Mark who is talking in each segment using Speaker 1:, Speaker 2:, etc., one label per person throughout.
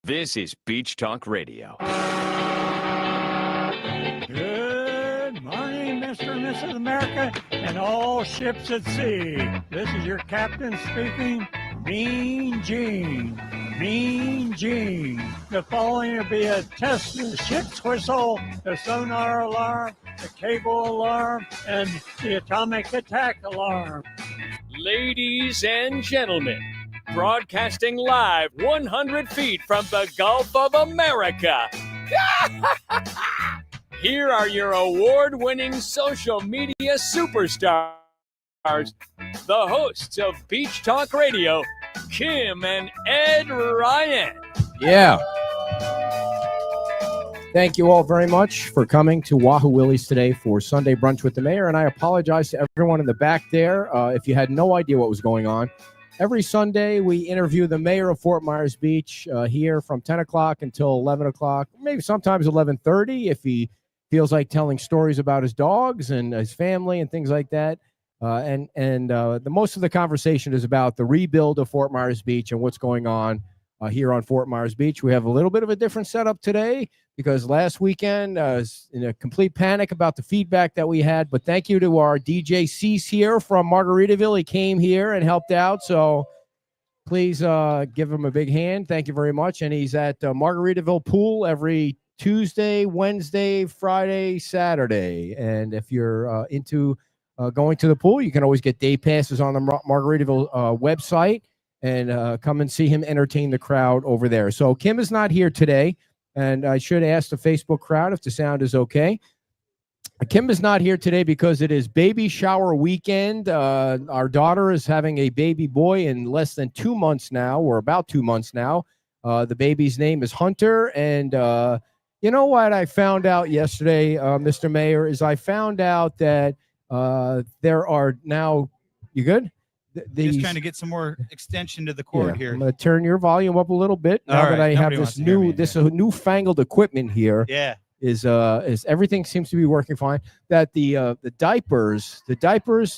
Speaker 1: This is Beach Talk Radio.
Speaker 2: Good morning, Mr. and Mrs. America, and all ships at sea. This is your captain speaking, Mean Gene. Mean Gene. The following will be a test of the ship's whistle, the sonar alarm, the cable alarm, and the atomic attack alarm.
Speaker 3: Ladies and gentlemen, broadcasting live 100 feet from the Gulf of America. Here are your award-winning social media superstars, the hosts of Beach Talk Radio, Kim and Ed Ryan.
Speaker 4: Yeah. Thank you all very much for coming to Wahoo Willie's today for Sunday Brunch with the Mayor. And I apologize to everyone in the back there if you had no idea what was going on. Every Sunday, we interview the mayor of Fort Myers Beach here from 10 o'clock until 11 o'clock, maybe sometimes 11:30 if he feels like telling stories about his dogs and his family and things like that. The most of the conversation is about the rebuild of Fort Myers Beach and what's going on here on Fort Myers Beach. We have a little bit of a different setup today because last weekend I was in a complete panic about the feedback that we had. But thank you to our DJ Cease here from Margaritaville. He came here and helped out. So please give him a big hand. Thank you very much. And he's at Margaritaville Pool every Tuesday, Wednesday, Friday, Saturday. And if you're into going to the pool, you can always get day passes on the Margaritaville website and come and see him entertain the crowd over there. So Kim is not here today, and I should ask the Facebook crowd if the sound is okay. Kim is not here today because it is baby shower weekend. Our daughter is having a baby boy in less than 2 months now, or about 2 months now. The baby's name is Hunter, and you know what I found out yesterday, Mr. Mayor, is I found out that there are now, you good?
Speaker 5: Just trying to get some more extension to the cord here.
Speaker 4: I'm going to turn your volume up a little bit now that I have this newfangled equipment here.
Speaker 5: Yeah.
Speaker 4: Is everything seems to be working fine. That the diapers,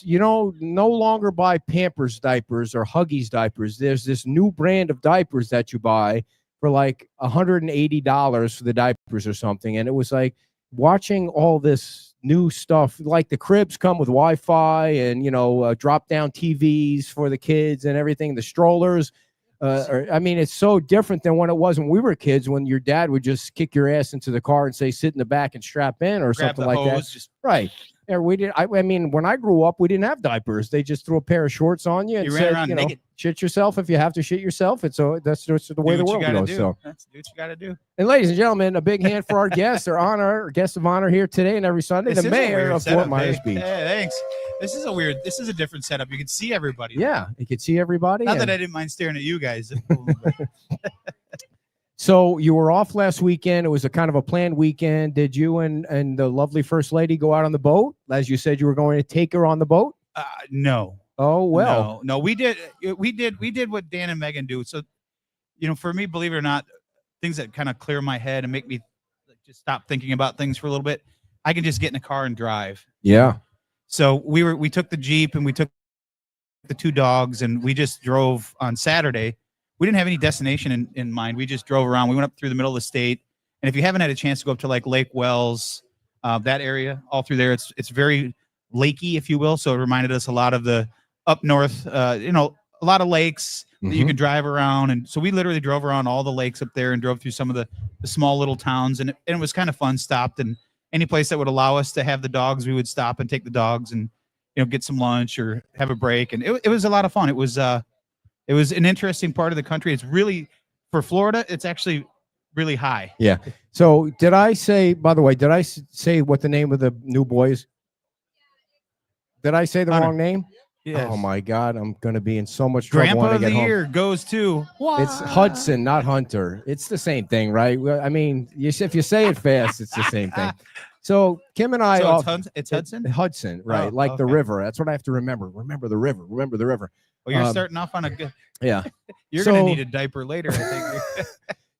Speaker 4: you know, no longer buy Pampers diapers or Huggies diapers. There's this new brand of diapers that you buy for like $180 for the diapers or something. And it was like watching all this new stuff, like the cribs come with Wi-Fi and, you know, drop down TVs for the kids and everything, the strollers. I mean, it's so different than when it was when we were kids, when your dad would just kick your ass into the car and say, sit in the back and strap in or
Speaker 5: Grab
Speaker 4: something
Speaker 5: the
Speaker 4: like
Speaker 5: hose,
Speaker 4: that. Right. Yeah, we did. I mean, when I grew up, we didn't have diapers. They just threw a pair of shorts on you and
Speaker 5: You ran
Speaker 4: said,
Speaker 5: around
Speaker 4: you know,
Speaker 5: naked.
Speaker 4: shit yourself if you have to shit yourself. That's the way the world goes. So,
Speaker 5: That's do what you got to do.
Speaker 4: and ladies and gentlemen, a big hand for our guest, our guest of honor here today and every Sunday,
Speaker 5: This
Speaker 4: the
Speaker 5: is a
Speaker 4: mayor
Speaker 5: weird
Speaker 4: of
Speaker 5: setup,
Speaker 4: Fort Myers
Speaker 5: hey.
Speaker 4: Beach.
Speaker 5: Hey, thanks. This is a different setup. You can see everybody.
Speaker 4: Yeah, you could see everybody.
Speaker 5: Not that I didn't mind staring at you guys.
Speaker 4: So you were off last weekend. It was a kind of a planned weekend. Did you and the lovely First Lady go out on the boat? As you said, you were going to take her on the boat?
Speaker 5: No.
Speaker 4: Oh, well.
Speaker 5: No, we did what Dan and Megan do. So, you know, for me, believe it or not, things that kind of clear my head and make me just stop thinking about things for a little bit, I can just get in a car and drive.
Speaker 4: Yeah.
Speaker 5: So we took the Jeep and we took the two dogs and we just drove on Saturday. We didn't have any destination in mind. We just drove around. We went up through the middle of the state. And if you haven't had a chance to go up to like Lake Wells, that area, all through there, it's very lakey, if you will. So it reminded us a lot of the up north, you know, a lot of lakes that you can drive around. And so we literally drove around all the lakes up there and drove through some of the small little towns. And it was kind of fun. Stopped and any place that would allow us to have the dogs, we would stop and take the dogs and, you know, get some lunch or have a break. And it was a lot of fun. It was an interesting part of the country. It's really, for Florida, it's actually really high.
Speaker 4: Yeah. So did I say, by the way, did I say what the name of the new boy is? Did I say the wrong name?
Speaker 5: Yes.
Speaker 4: Oh my God, I'm going to be in so much trouble
Speaker 5: Grandpa
Speaker 4: when I
Speaker 5: of
Speaker 4: get
Speaker 5: the
Speaker 4: home.
Speaker 5: year goes to.
Speaker 4: It's Hudson, not Hunter. It's the same thing, right? Well, I mean, if you say it fast, it's the same thing. So Kim and I,
Speaker 5: it's Hudson.
Speaker 4: Hudson, right?
Speaker 5: Oh,
Speaker 4: like the
Speaker 5: okay.
Speaker 4: river. That's what I have to remember. Remember the river. Remember the river.
Speaker 5: Well, you're starting off on a good.
Speaker 4: Yeah.
Speaker 5: You're going to need a diaper later, I think.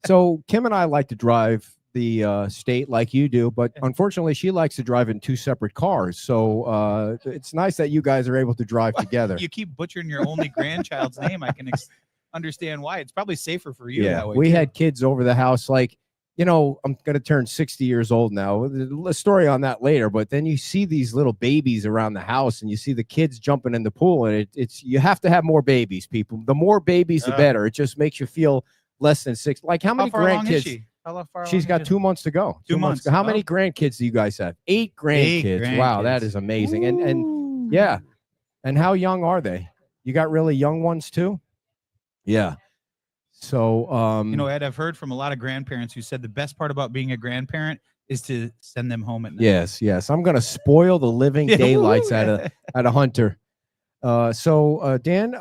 Speaker 4: So Kim and I like to drive the state like you do, but unfortunately she likes to drive in two separate cars. So it's nice that you guys are able to drive together.
Speaker 5: You keep butchering your only grandchild's name. I can understand why. It's probably safer for you
Speaker 4: Yeah,
Speaker 5: that way.
Speaker 4: we
Speaker 5: too.
Speaker 4: had kids over the house. Like, I'm going to turn 60 years old now. The story on that later. But then you see these little babies around the house, and you see the kids jumping in the pool, and it's you have to have more babies, people. The more babies, the better. It just makes you feel less than 6. Like, how many
Speaker 5: far along is
Speaker 4: grandkids?
Speaker 5: she?
Speaker 4: She's got 2 months to go.
Speaker 5: 2 months.
Speaker 4: How many grandkids do you guys have? 8 grandkids. Wow, that is amazing. And yeah. And how young are they? You got really young ones too? Yeah. So
Speaker 5: Ed, I've heard from a lot of grandparents who said the best part about being a grandparent is to send them home at night.
Speaker 4: Yes. I'm gonna spoil the living daylights out of Hunter. So Dan,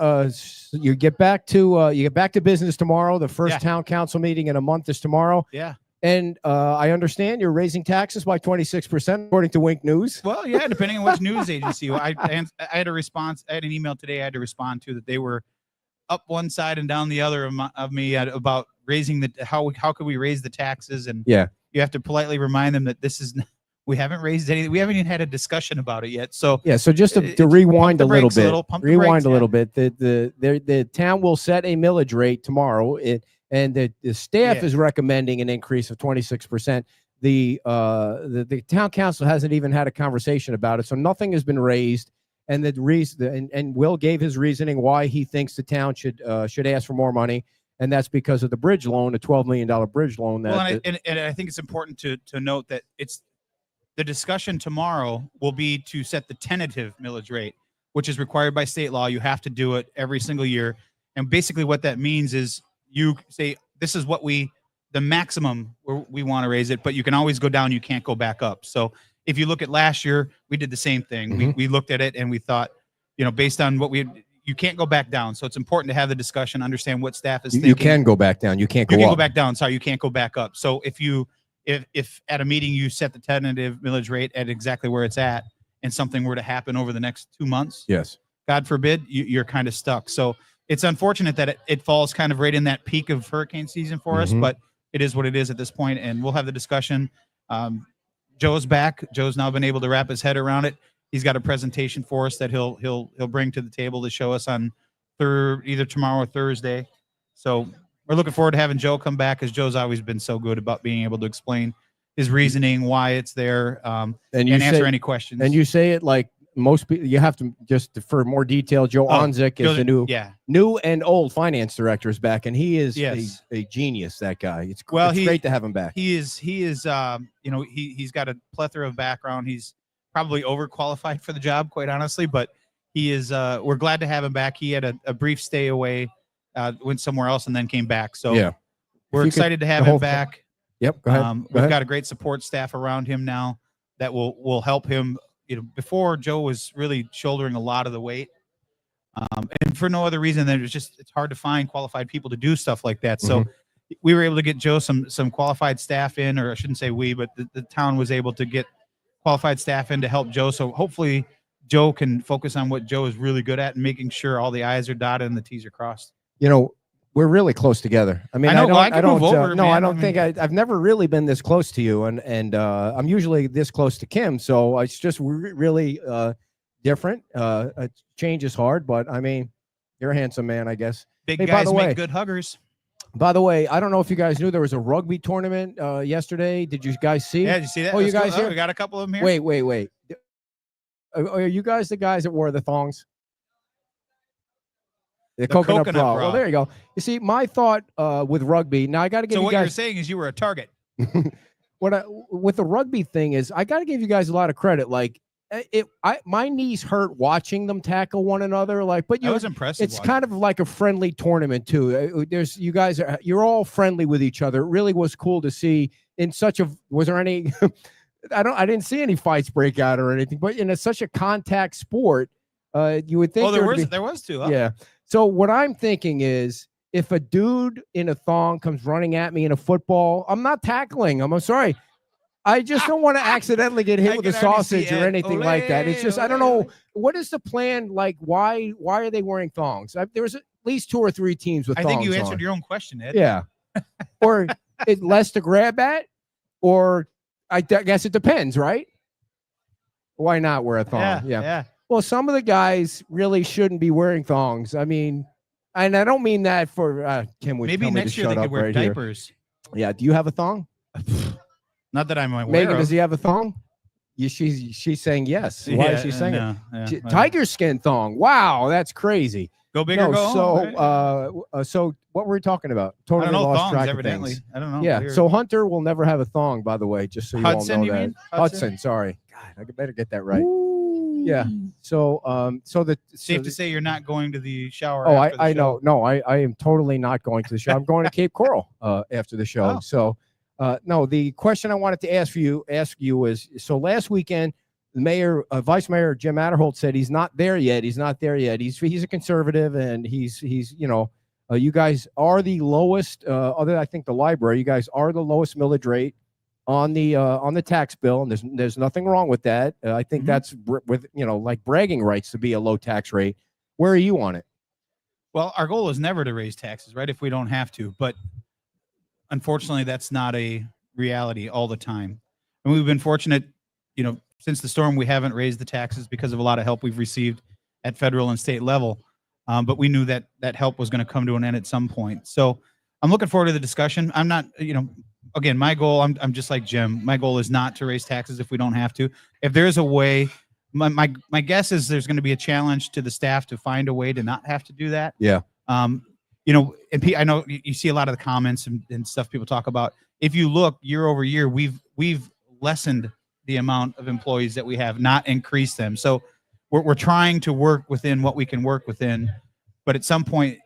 Speaker 4: you get back to business tomorrow. The first town council meeting in a month is tomorrow.
Speaker 5: Yeah.
Speaker 4: And I understand you're raising taxes by 26%, according to Wink News.
Speaker 5: Well, yeah, depending on which news agency. I had a response. I had an email today I had to respond to that they were up one side and down the other of me about raising how could we raise the taxes, and you have to politely remind them that we haven't raised anything. We haven't even had a discussion about it yet. So
Speaker 4: so just to rewind a little bit,
Speaker 5: the
Speaker 4: the town will set a millage rate tomorrow. And the staff is recommending an increase of 26%. The town council hasn't even had a conversation about it, so nothing has been raised. And the reason, and Will gave his reasoning why he thinks the town should ask for more money, and that's because of the bridge loan, a $12 million bridge loan.
Speaker 5: And I think it's important to note that it's the discussion tomorrow will be to set the tentative millage rate, which is required by state law. You have to do it every single year, and basically what that means is you say, this is what the maximum where we want to raise it, but you can always go down. You can't go back up. So if you look at last year, we did the same thing. Mm-hmm. We looked at it and we thought, based on what you can't go back down. So it's important to have the discussion, understand what staff is thinking.
Speaker 4: You can go back down. You can't go up.
Speaker 5: You can go back down. Sorry, you can't go back up. So if at a meeting you set the tentative millage rate at exactly where it's at, and something were to happen over the next 2 months,
Speaker 4: yes,
Speaker 5: God forbid, you're kind of stuck. So it's unfortunate that it falls kind of right in that peak of hurricane season for us, but it is what it is at this point, and we'll have the discussion. Joe's back. Joe's now been able to wrap his head around it. He's got a presentation for us that he'll bring to the table to show us on either tomorrow or Thursday. So we're looking forward to having Joe come back, because Joe's always been so good about being able to explain his reasoning, why it's there, and answer any questions.
Speaker 4: And you say it like most people. You have to just for more detail. Joe Onzik is the new and old finance director is back, and he is a genius. That guy. It's great to have him back.
Speaker 5: He is. He's got a plethora of background. He's probably overqualified for the job, quite honestly, but he is. We're glad to have him back. He had a brief stay away, went somewhere else, and then came back. So we're excited to have him back.
Speaker 4: Yep. Go ahead.
Speaker 5: We've got a great support staff around him now that will help him. Before Joe was really shouldering a lot of the weight, and for no other reason than it's hard to find qualified people to do stuff like that. So we were able to get Joe some qualified staff in, or I shouldn't say we, but the town was able to get qualified staff in to help Joe. So hopefully Joe can focus on what Joe is really good at and making sure all the I's are dotted and the T's are crossed.
Speaker 4: We're really close together. I mean, I've never really been this close to you, and I'm usually this close to Kim. So it's just really different. Change is hard, but I mean, you're a handsome man, I guess.
Speaker 5: Big guys make good huggers.
Speaker 4: By the way, I don't know if you guys knew there was a rugby tournament yesterday. Did you guys see?
Speaker 5: Yeah, did you see that?
Speaker 4: Oh, you guys here?
Speaker 5: We got a couple of them here.
Speaker 4: Wait. Are you guys the guys that wore the thongs? The coconut bra. Well, there you go. You see, my thought with rugby. Now I got to give you guys. So
Speaker 5: what you're saying is you were a target.
Speaker 4: With the rugby thing is, I got to give you guys a lot of credit. Like, my knees hurt watching them tackle one another. Like, but
Speaker 5: I was impressed.
Speaker 4: It's kind of like a friendly tournament too. You're all friendly with each other. It really was cool to see. Was there any? I didn't see any fights break out or anything. But in such a contact sport, you would think.
Speaker 5: Oh, there was too. Huh?
Speaker 4: Yeah. So what I'm thinking is, if a dude in a thong comes running at me in a football, I'm not tackling him. I'm sorry. I just don't want to accidentally get hit with a sausage or anything like that. It's just, I don't know. What is the plan? Like, why are they wearing thongs? There was at least 2 or 3 teams with thongs.
Speaker 5: I think you answered your own question, Ed.
Speaker 4: Yeah. Or it's less to grab at, or I guess it depends, right? Why not wear a thong?
Speaker 5: Yeah.
Speaker 4: Well, some of the guys really shouldn't be wearing thongs. I mean, And I don't mean that for Kim would
Speaker 5: Maybe
Speaker 4: tell me to
Speaker 5: next year they
Speaker 4: shut
Speaker 5: could
Speaker 4: up
Speaker 5: wear
Speaker 4: right here.
Speaker 5: diapers.
Speaker 4: Yeah. Do you have a thong?
Speaker 5: Not that I'm aware
Speaker 4: Megan,
Speaker 5: of.
Speaker 4: does he have a thong? She's saying yes. Why is she saying it?
Speaker 5: no, yeah,
Speaker 4: Tiger skin thong. Wow, that's crazy.
Speaker 5: Go big or go home. Right?
Speaker 4: So what were we talking about?
Speaker 5: I
Speaker 4: Totally
Speaker 5: don't know,
Speaker 4: lost
Speaker 5: thongs,
Speaker 4: track of
Speaker 5: evidently.
Speaker 4: things.
Speaker 5: I don't know.
Speaker 4: Yeah.
Speaker 5: Weird.
Speaker 4: So Hunter will never have a thong, by the way, just so you
Speaker 5: Hudson,
Speaker 4: all know
Speaker 5: you
Speaker 4: that.
Speaker 5: mean?
Speaker 4: Hudson, sorry. God, I better get that right.
Speaker 5: Ooh.
Speaker 4: Yeah. So
Speaker 5: Safe to say you're not going to the shower.
Speaker 4: Oh,
Speaker 5: after the
Speaker 4: I
Speaker 5: show.
Speaker 4: know. No, I am totally not going to the show. I'm going to Cape Coral after the show.
Speaker 5: Oh.
Speaker 4: So no, the question I wanted to ask you is, so last weekend, the mayor, Vice Mayor Jim Adderholt said he's not there yet. He's not there yet. He's a conservative, and he's you guys are the lowest. Other than I think the library, you guys are the lowest millage rate on the tax bill, and there's nothing wrong with that. I think that's with like bragging rights to be a low tax rate. Where are you on it?
Speaker 5: Well, our goal is never to raise taxes, right? If we don't have to, but unfortunately, that's not a reality all the time. And we've been fortunate, since the storm, we haven't raised the taxes because of a lot of help we've received at federal and state level. But we knew that help was going to come to an end at some point. So I'm looking forward to the discussion. I'm not, again, my goal, I'm just like Jim. My goal is not to raise taxes if we don't have to. If there is a way, my guess is there's going to be a challenge to the staff to find a way to not have to do that.
Speaker 4: Yeah.
Speaker 5: And I know you see a lot of the comments and stuff people talk about. If you look year over year, we've lessened the amount of employees that we have, not increased them. So we're trying to work within what we can work within. But at some point,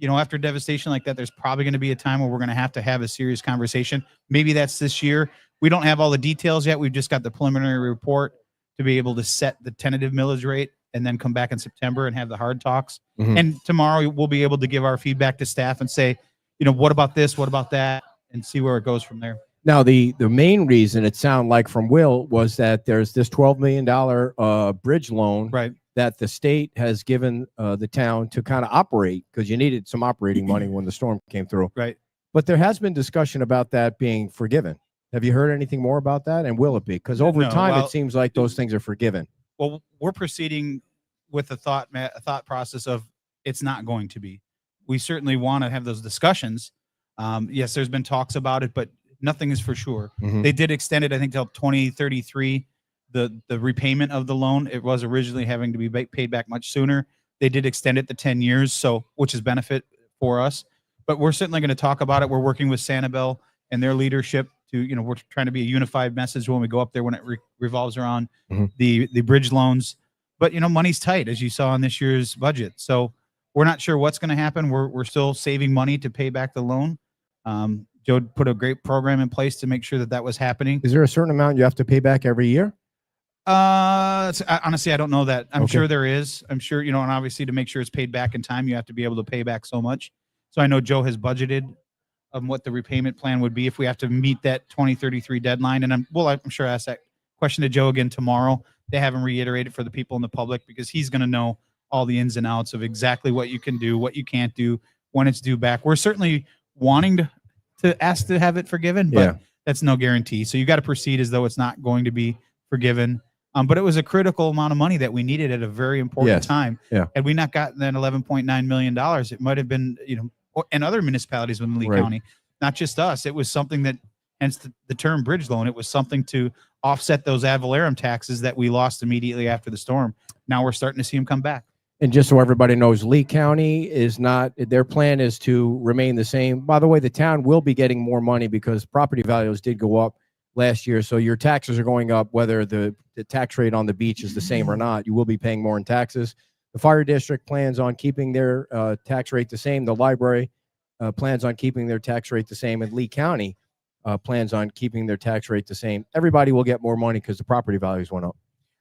Speaker 5: after devastation like that, there's probably going to be a time where we're going to have a serious conversation. Maybe that's this year. We don't have all the details yet. We've just got the preliminary report to be able to set the tentative millage rate and then come back in September and have the hard talks.
Speaker 4: Mm-hmm.
Speaker 5: And tomorrow we'll be able to give our feedback to staff and say, what about this? What about that? And see where it goes from there.
Speaker 4: Now, the main reason it sounded like from Will was that there's this $12 million bridge loan
Speaker 5: right.
Speaker 4: that the state has given the town to kind of operate, because you needed some operating money when the storm came through.
Speaker 5: Right.
Speaker 4: But there has been discussion about that being forgiven. Have you heard anything more about that? And will it be? Because over time, it seems like those things are forgiven.
Speaker 5: Well, we're proceeding with a thought process of it's not going to be. We certainly want to have those discussions. Yes, there's been talks about it, but nothing is for sure.
Speaker 4: Mm-hmm.
Speaker 5: They did extend it, I think, till 2033. The repayment of the loan, it was originally having to be paid back much sooner. They did extend it to 10 years, so which is benefit for us. But we're certainly going to talk about it. We're working with Sanibel and their leadership to, we're trying to be a unified message when we go up there when it revolves around the bridge loans. But money's tight, as you saw in this year's budget. So we're not sure what's going to happen. We're still saving money to pay back the loan. Joe put a great program in place to make sure that was happening.
Speaker 4: Is there a certain amount you have to pay back every year?
Speaker 5: Honestly, I don't know that. I'm
Speaker 4: Okay.
Speaker 5: sure there is. I'm sure, and obviously to make sure it's paid back in time, you have to be able to pay back so much. So I know Joe has budgeted what the repayment plan would be if we have to meet that 2033 deadline. And I'm sure I'll ask that question to Joe again tomorrow. They haven't reiterated for the people in the public because he's going to know all the ins and outs of exactly what you can do, what you can't do, when it's due back. We're certainly wanting to ask to have it forgiven, but that's no guarantee. So you got to proceed as though it's not going to be forgiven. But it was a critical amount of money that we needed at a very important time.
Speaker 4: Yeah.
Speaker 5: Had we not gotten that $11.9 million, it might have been, and other municipalities within Lee County, not just us. It was something that, hence the term bridge loan, it was something to offset those ad valorem taxes that we lost immediately after the storm. Now we're starting to see them come back.
Speaker 4: And just so everybody knows, Lee County is not, their plan is to remain the same. By the way, the town will be getting more money because property values did go up last year. So your taxes are going up, whether the tax rate on the beach is the same or not. You will be paying more in taxes. The fire district plans on keeping their tax rate the same. The library plans on keeping their tax rate the same. And Lee County plans on keeping their tax rate the same. Everybody will get more money because the property values went up.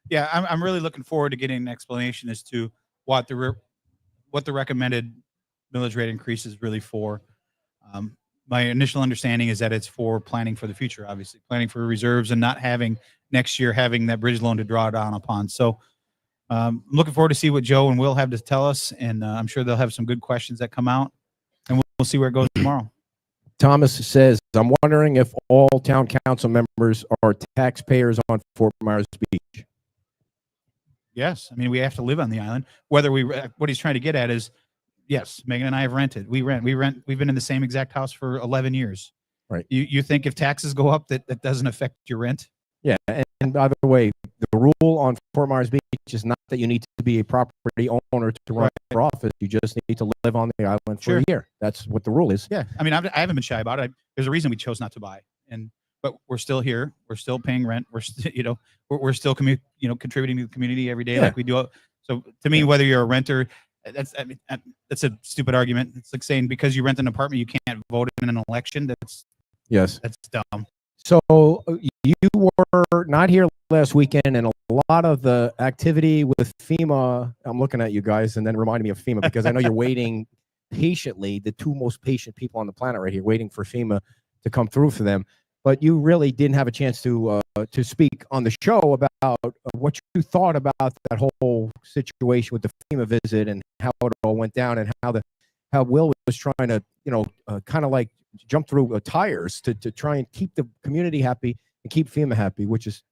Speaker 5: Yeah, I'm really looking forward to getting an explanation as to what the recommended millage rate increase is really for. My initial understanding is that it's for planning for the future, obviously planning for reserves and not having next year having that bridge loan to draw down upon. So I'm looking forward to see what Joe and Will have to tell us, and I'm sure they'll have some good questions that come out, and we'll see where it goes tomorrow.
Speaker 4: Thomas says, I'm wondering if all town council members are taxpayers on Fort Myers Beach.
Speaker 5: Yes. I mean, we have to live on the island. What he's trying to get at is, Yes, Megan and I have rented. We rent. We've been in the same exact house for 11 years.
Speaker 4: Right.
Speaker 5: You think if taxes go up that doesn't affect your rent?
Speaker 4: Yeah, and by the way, the rule on Fort Myers Beach is not that you need to be a property owner to run for office. You just need to live on the island for a year. That's what the rule is.
Speaker 5: Yeah, I mean, I haven't been shy about it. There's a reason we chose not to buy, but we're still here. We're still paying rent. We're still, we're still contributing to the community every day like we do. So to me, whether you're a renter, that's a stupid argument. It's like saying because you rent an apartment, you can't vote in an election. That's dumb.
Speaker 4: So you were not here last weekend, and a lot of the activity with FEMA, I'm looking at you guys and then reminding me of FEMA because I know you're waiting patiently, the two most patient people on the planet right here, waiting for FEMA to come through for them. But you really didn't have a chance to speak on the show about what you thought about that whole situation with the FEMA visit and how it all went down and how Will was trying to, kind of like jump through tires to try and keep the community happy and keep FEMA happy, which is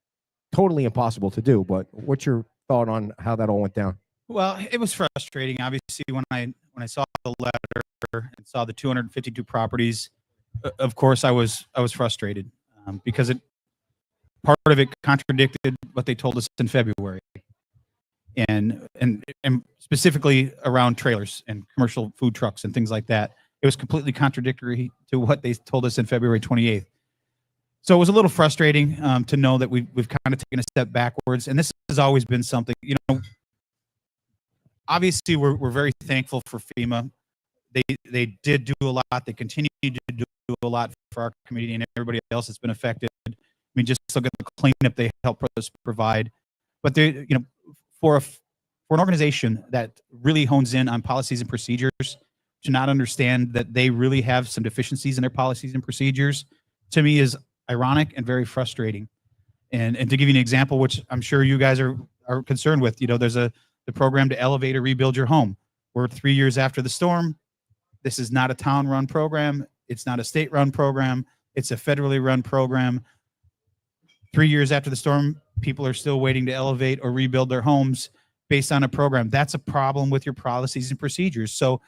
Speaker 4: totally impossible to do. But what's your thought on how that all went down?
Speaker 5: Well, it was frustrating. Obviously, when I saw the letter and saw the 252 properties, of course I was frustrated because part of it contradicted what they told us in February, and specifically around trailers and commercial food trucks and things like that. It was completely contradictory to what they told us in February 28th. So it was a little frustrating to know that we've kind of taken a step backwards. And this has always been something, obviously we're very thankful for FEMA. They did do a lot. They continue to do a lot for our community and everybody else that's been affected. I mean, just look at the cleanup they help us provide. But they, for an organization that really hones in on policies and procedures, to not understand that they really have some deficiencies in their policies and procedures, to me is ironic and very frustrating. And to give you an example, which I'm sure you guys are concerned with, there's the program to elevate or rebuild your home. We're 3 years after the storm. This is not a town-run program. It's not a state-run program. It's a federally run program. 3 years after the storm, people are still waiting to elevate or rebuild their homes based on a program. That's a problem with your policies and procedures. So,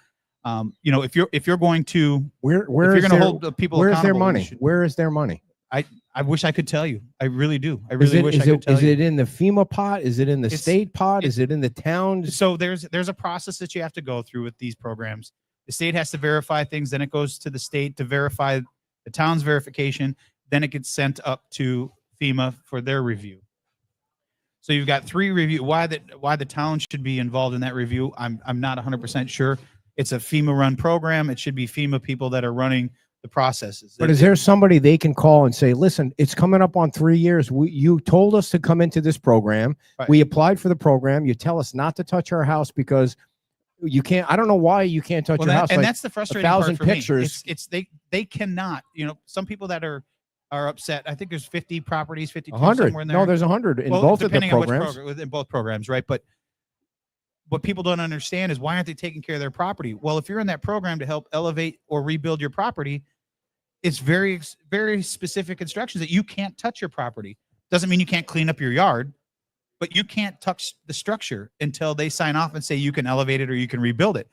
Speaker 5: if you're going to hold people accountable,
Speaker 4: where's their money? Where is their money?
Speaker 5: I wish I could tell you. I really do. I really wish I could tell you.
Speaker 4: Is it in the FEMA pot? Is it in the state pot? Is it in the town?
Speaker 5: So there's a process that you have to go through with these programs. The state has to verify things, then it goes to the state to verify the town's verification, then it gets sent up to FEMA for their review. So you've got 3 review. Why the town should be involved in that review, I'm not 100% sure. It's a FEMA run program. It should be FEMA people that are running the processes.
Speaker 4: But is there somebody they can call and say, listen, it's coming up on 3 years. You told us to come into this program. Right. We applied for the program. You tell us not to touch our house because you can't. I don't know why you can't touch your house.
Speaker 5: And
Speaker 4: like
Speaker 5: that's the frustrating part for pictures. Me. It's they cannot. Some people that are upset. I think there's 50 properties, 52 somewhere in there.
Speaker 4: No, there's 100 in both of the programs.
Speaker 5: In both programs, right? But what people don't understand is why aren't they taking care of their property? Well, if you're in that program to help elevate or rebuild your property, it's very, very specific instructions that you can't touch your property. Doesn't mean you can't clean up your yard, but you can't touch the structure until they sign off and say you can elevate it or you can rebuild it.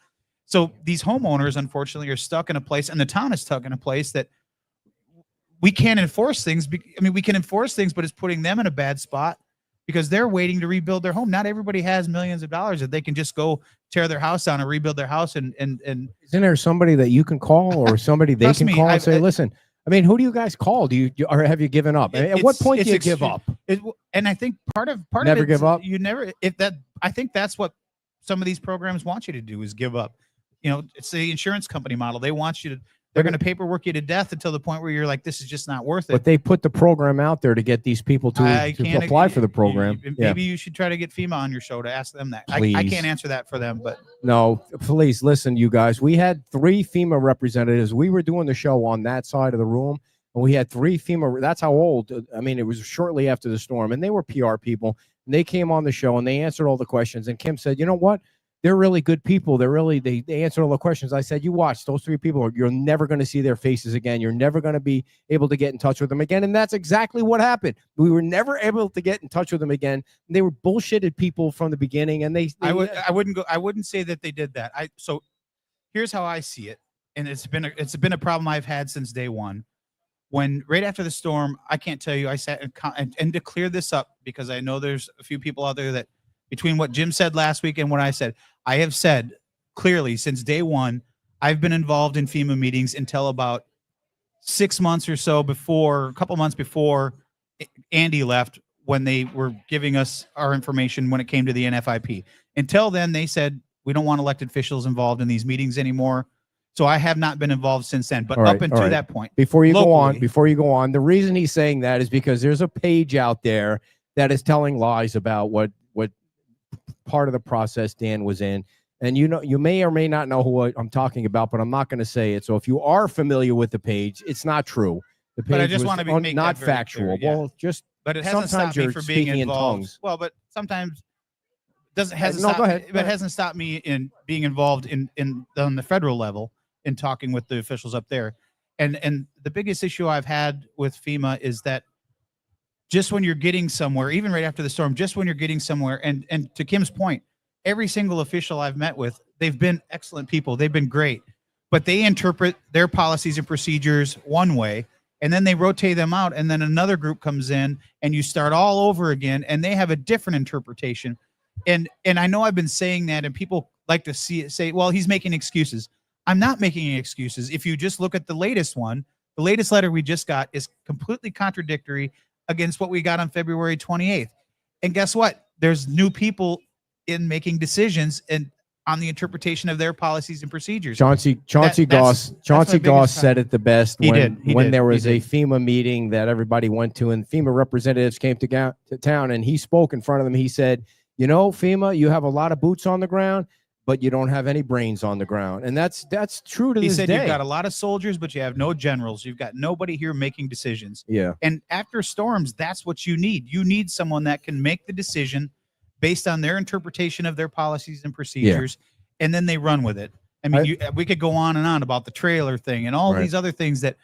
Speaker 5: So these homeowners, unfortunately, are stuck in a place, and the town is stuck in a place that we can't enforce things. I mean, we can enforce things, but it's putting them in a bad spot because they're waiting to rebuild their home. Not everybody has millions of dollars that they can just go tear their house down and rebuild their house. And
Speaker 4: isn't there somebody that you can call or somebody they can call and say, listen, I mean, who do you guys call? Do you or have you given up? At what point do you give up?
Speaker 5: And I think part of
Speaker 4: never give up.
Speaker 5: You never. I think that's what some of these programs want you to do is give up. It's the insurance company model. They want you to. They're going to paperwork you to death until the point where you're like, this is just not worth it.
Speaker 4: But they put the program out there to get these people to apply for the program.
Speaker 5: Maybe you should try to get FEMA on your show to ask them that. I can't answer that for them, but
Speaker 4: no, please listen, you guys. We had 3 FEMA representatives. We were doing the show on that side of the room, and we had 3 FEMA. That's how old. I mean, it was shortly after the storm, and they were PR people. And they came on the show and they answered all the questions. And Kim said, you know what? They're really good people. They answer all the questions. I said, you watch those 3 people. You're never going to see their faces again. You're never going to be able to get in touch with them again. And that's exactly what happened. We were never able to get in touch with them again. They were bullshitted people from the beginning. And I wouldn't
Speaker 5: say that they did that. So here's how I see it, and it's been a problem I've had since day one. When right after the storm, I can't tell you, I sat and to clear this up, because I know there's a few people out there that between what Jim said last week and what I have said clearly since day one, I've been involved in FEMA meetings until about 6 months or so before, a couple months before Andy left, when they were giving us our information when it came to the NFIP. Until then, they said, we don't want elected officials involved in these meetings anymore. So I have not been involved since then. But up until that point,
Speaker 4: before you go on, the reason he's saying that is because there's a page out there that is telling lies about what part of the process Dan was in. And you may or may not know who I'm talking about, but I'm not going to say it. So if you are familiar with the page, it's not true. The page
Speaker 5: but I just want to make
Speaker 4: not
Speaker 5: that very
Speaker 4: factual.
Speaker 5: clear, yeah.
Speaker 4: Well, just
Speaker 5: but it hasn't stopped me from being involved. Well, but sometimes it hasn't stopped me in being involved on the federal level in talking with the officials up there. And the biggest issue I've had with FEMA is that just when you're getting somewhere, even right after the storm, just when you're getting somewhere, and to Kim's point, every single official I've met with, they've been excellent people. They've been great, but they interpret their policies and procedures one way, and then they rotate them out, and then another group comes in, and you start all over again, and they have a different interpretation. And I know I've been saying that, and people like to say, well, he's making excuses. I'm not making any excuses. If you just look at the latest one, the latest letter we just got is completely contradictory against what we got on February 28th. And guess what? There's new people in making decisions and on the interpretation of their policies and procedures.
Speaker 4: Chauncey Goss said it the best when there was a FEMA meeting that everybody went to, and FEMA representatives came to town, and he spoke in front of them. He said, FEMA, you have a lot of boots on the ground, but you don't have any brains on the ground. And that's true to this day.
Speaker 5: He said you've got a lot of soldiers, but you have no generals. You've got nobody here making decisions.
Speaker 4: Yeah.
Speaker 5: And after storms, that's what you need. You need someone that can make the decision based on their interpretation of their policies and procedures, and then they run with it. I mean, we could go on and on about the trailer thing and all these other things that,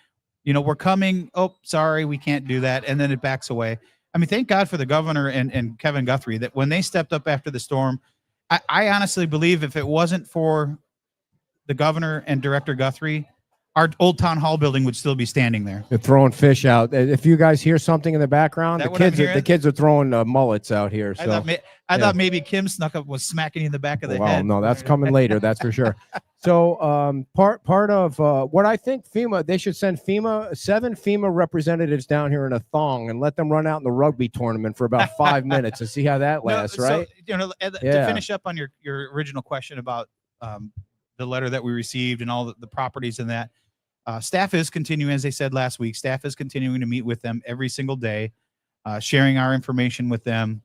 Speaker 5: we're coming. Oh, sorry, we can't do that. And then it backs away. I mean, thank God for the governor and Kevin Guthrie that when they stepped up after the storm, I honestly believe if it wasn't for the governor and Director Guthrie, our old town hall building would still be standing there.
Speaker 4: They're throwing fish out. If you guys hear something in the background, the kids are throwing mullets out here. So
Speaker 5: I thought maybe Kim snuck up, was smacking you in the back of the head.
Speaker 4: No, that's coming later. That's for sure. So part of what I think they should send 7 FEMA representatives down here in a thong and let them run out in the rugby tournament for about 5 minutes and see how that lasts, right?
Speaker 5: So, to finish up on your original question about the letter that we received and all the properties and that, staff is continuing, as they said last week, staff is continuing to meet with them every single day, sharing our information with them,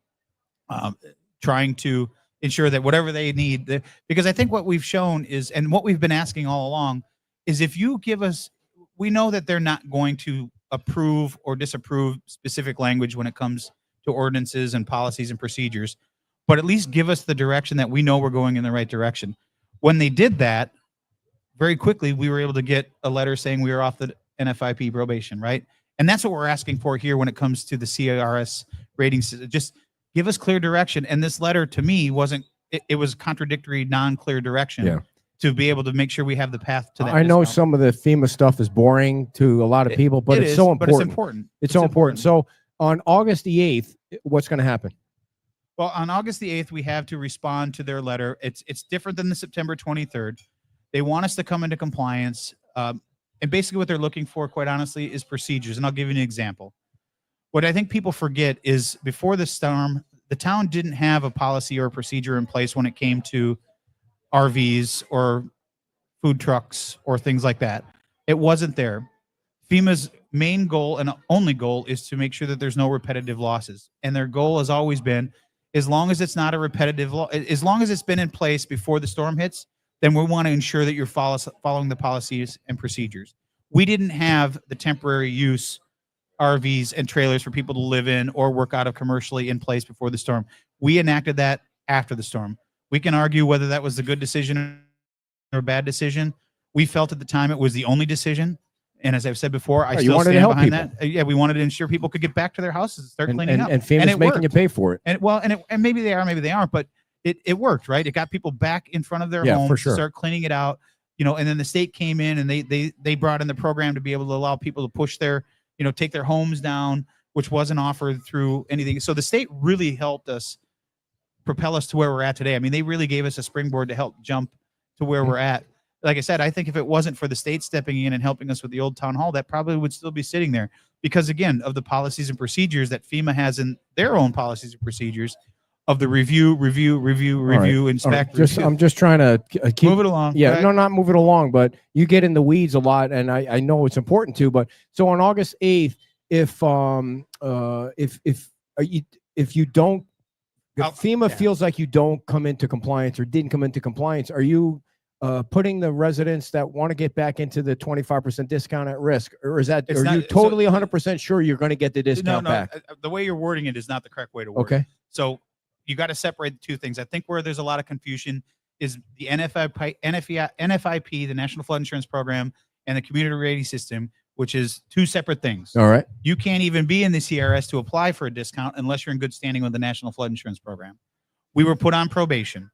Speaker 5: trying to ensure that whatever they need, because I think what we've shown is, and what we've been asking all along, is if you give us, we know that they're not going to approve or disapprove specific language when it comes to ordinances and policies and procedures, but at least give us the direction that we know we're going in the right direction. When they did that, very quickly, we were able to get a letter saying we were off the NFIP probation, right? And that's what we're asking for here when it comes to the CRS ratings. Just give us clear direction. And this letter, to me, it was contradictory, non-clear direction to be able to make sure we have the path to that.
Speaker 4: I know some of the FEMA stuff is boring to a lot of people, but it's so important.
Speaker 5: But it's important.
Speaker 4: It's so important. So on August the 8th, what's going to happen?
Speaker 5: Well, on August the 8th, we have to respond to their letter. It's different than the September 23rd. They want us to come into compliance. And basically what they're looking for, quite honestly, is procedures. And I'll give you an example. What I think people forget is before the storm, the town didn't have a policy or a procedure in place when it came to RVs or food trucks or things like that. It wasn't there. FEMA's main goal and only goal is to make sure that there's no repetitive losses. And their goal has always been, as long as it's not a repetitive loss, as long as it's been in place before the storm hits, then we want to ensure that you're following the policies and procedures. We didn't have the temporary use RVs and trailers for people to live in or work out of commercially in place before the storm. We enacted that after the storm. We can argue whether that was a good decision or a bad decision. We felt at the time it was the only decision. And as I've said before, I still stand behind that. Yeah, we wanted to ensure people could get back to their houses and start cleaning up.
Speaker 4: And FEMA's making you pay for it.
Speaker 5: And maybe they are, maybe they aren't, but it worked, right? It got people back in front of their homes to start cleaning it out. and then the state came in and they brought in the program to be able to allow people to push their, take their homes down, which wasn't offered through anything. So the state really helped us propel us to where we're at today. I mean, they really gave us a springboard to help jump to where we're at. Like I said, I think if it wasn't for the state stepping in and helping us with the old town hall, that probably would still be sitting there because, again, of the policies and procedures that FEMA has in their own policies and procedures of the review, inspect. Review.
Speaker 4: I'm just trying to keep
Speaker 5: move it along.
Speaker 4: Yeah, no, not move it along, but you get in the weeds a lot, and I know it's important to. But so on August 8th, if you don't, if FEMA feels like you don't come into compliance or didn't come into compliance, are you putting the residents that want to get back into the 25% discount at risk, or is that are you totally 100% sure you're going to get the discount back?
Speaker 5: The way you're wording it is not the correct way to word it. So you got to separate the two things. I think where there's a lot of confusion is the NFIP, the National Flood Insurance Program, and the Community Rating System, which is two separate things.
Speaker 4: All right.
Speaker 5: You can't even be in the CRS to apply for a discount unless you're in good standing with the National Flood Insurance Program. We were put on probation.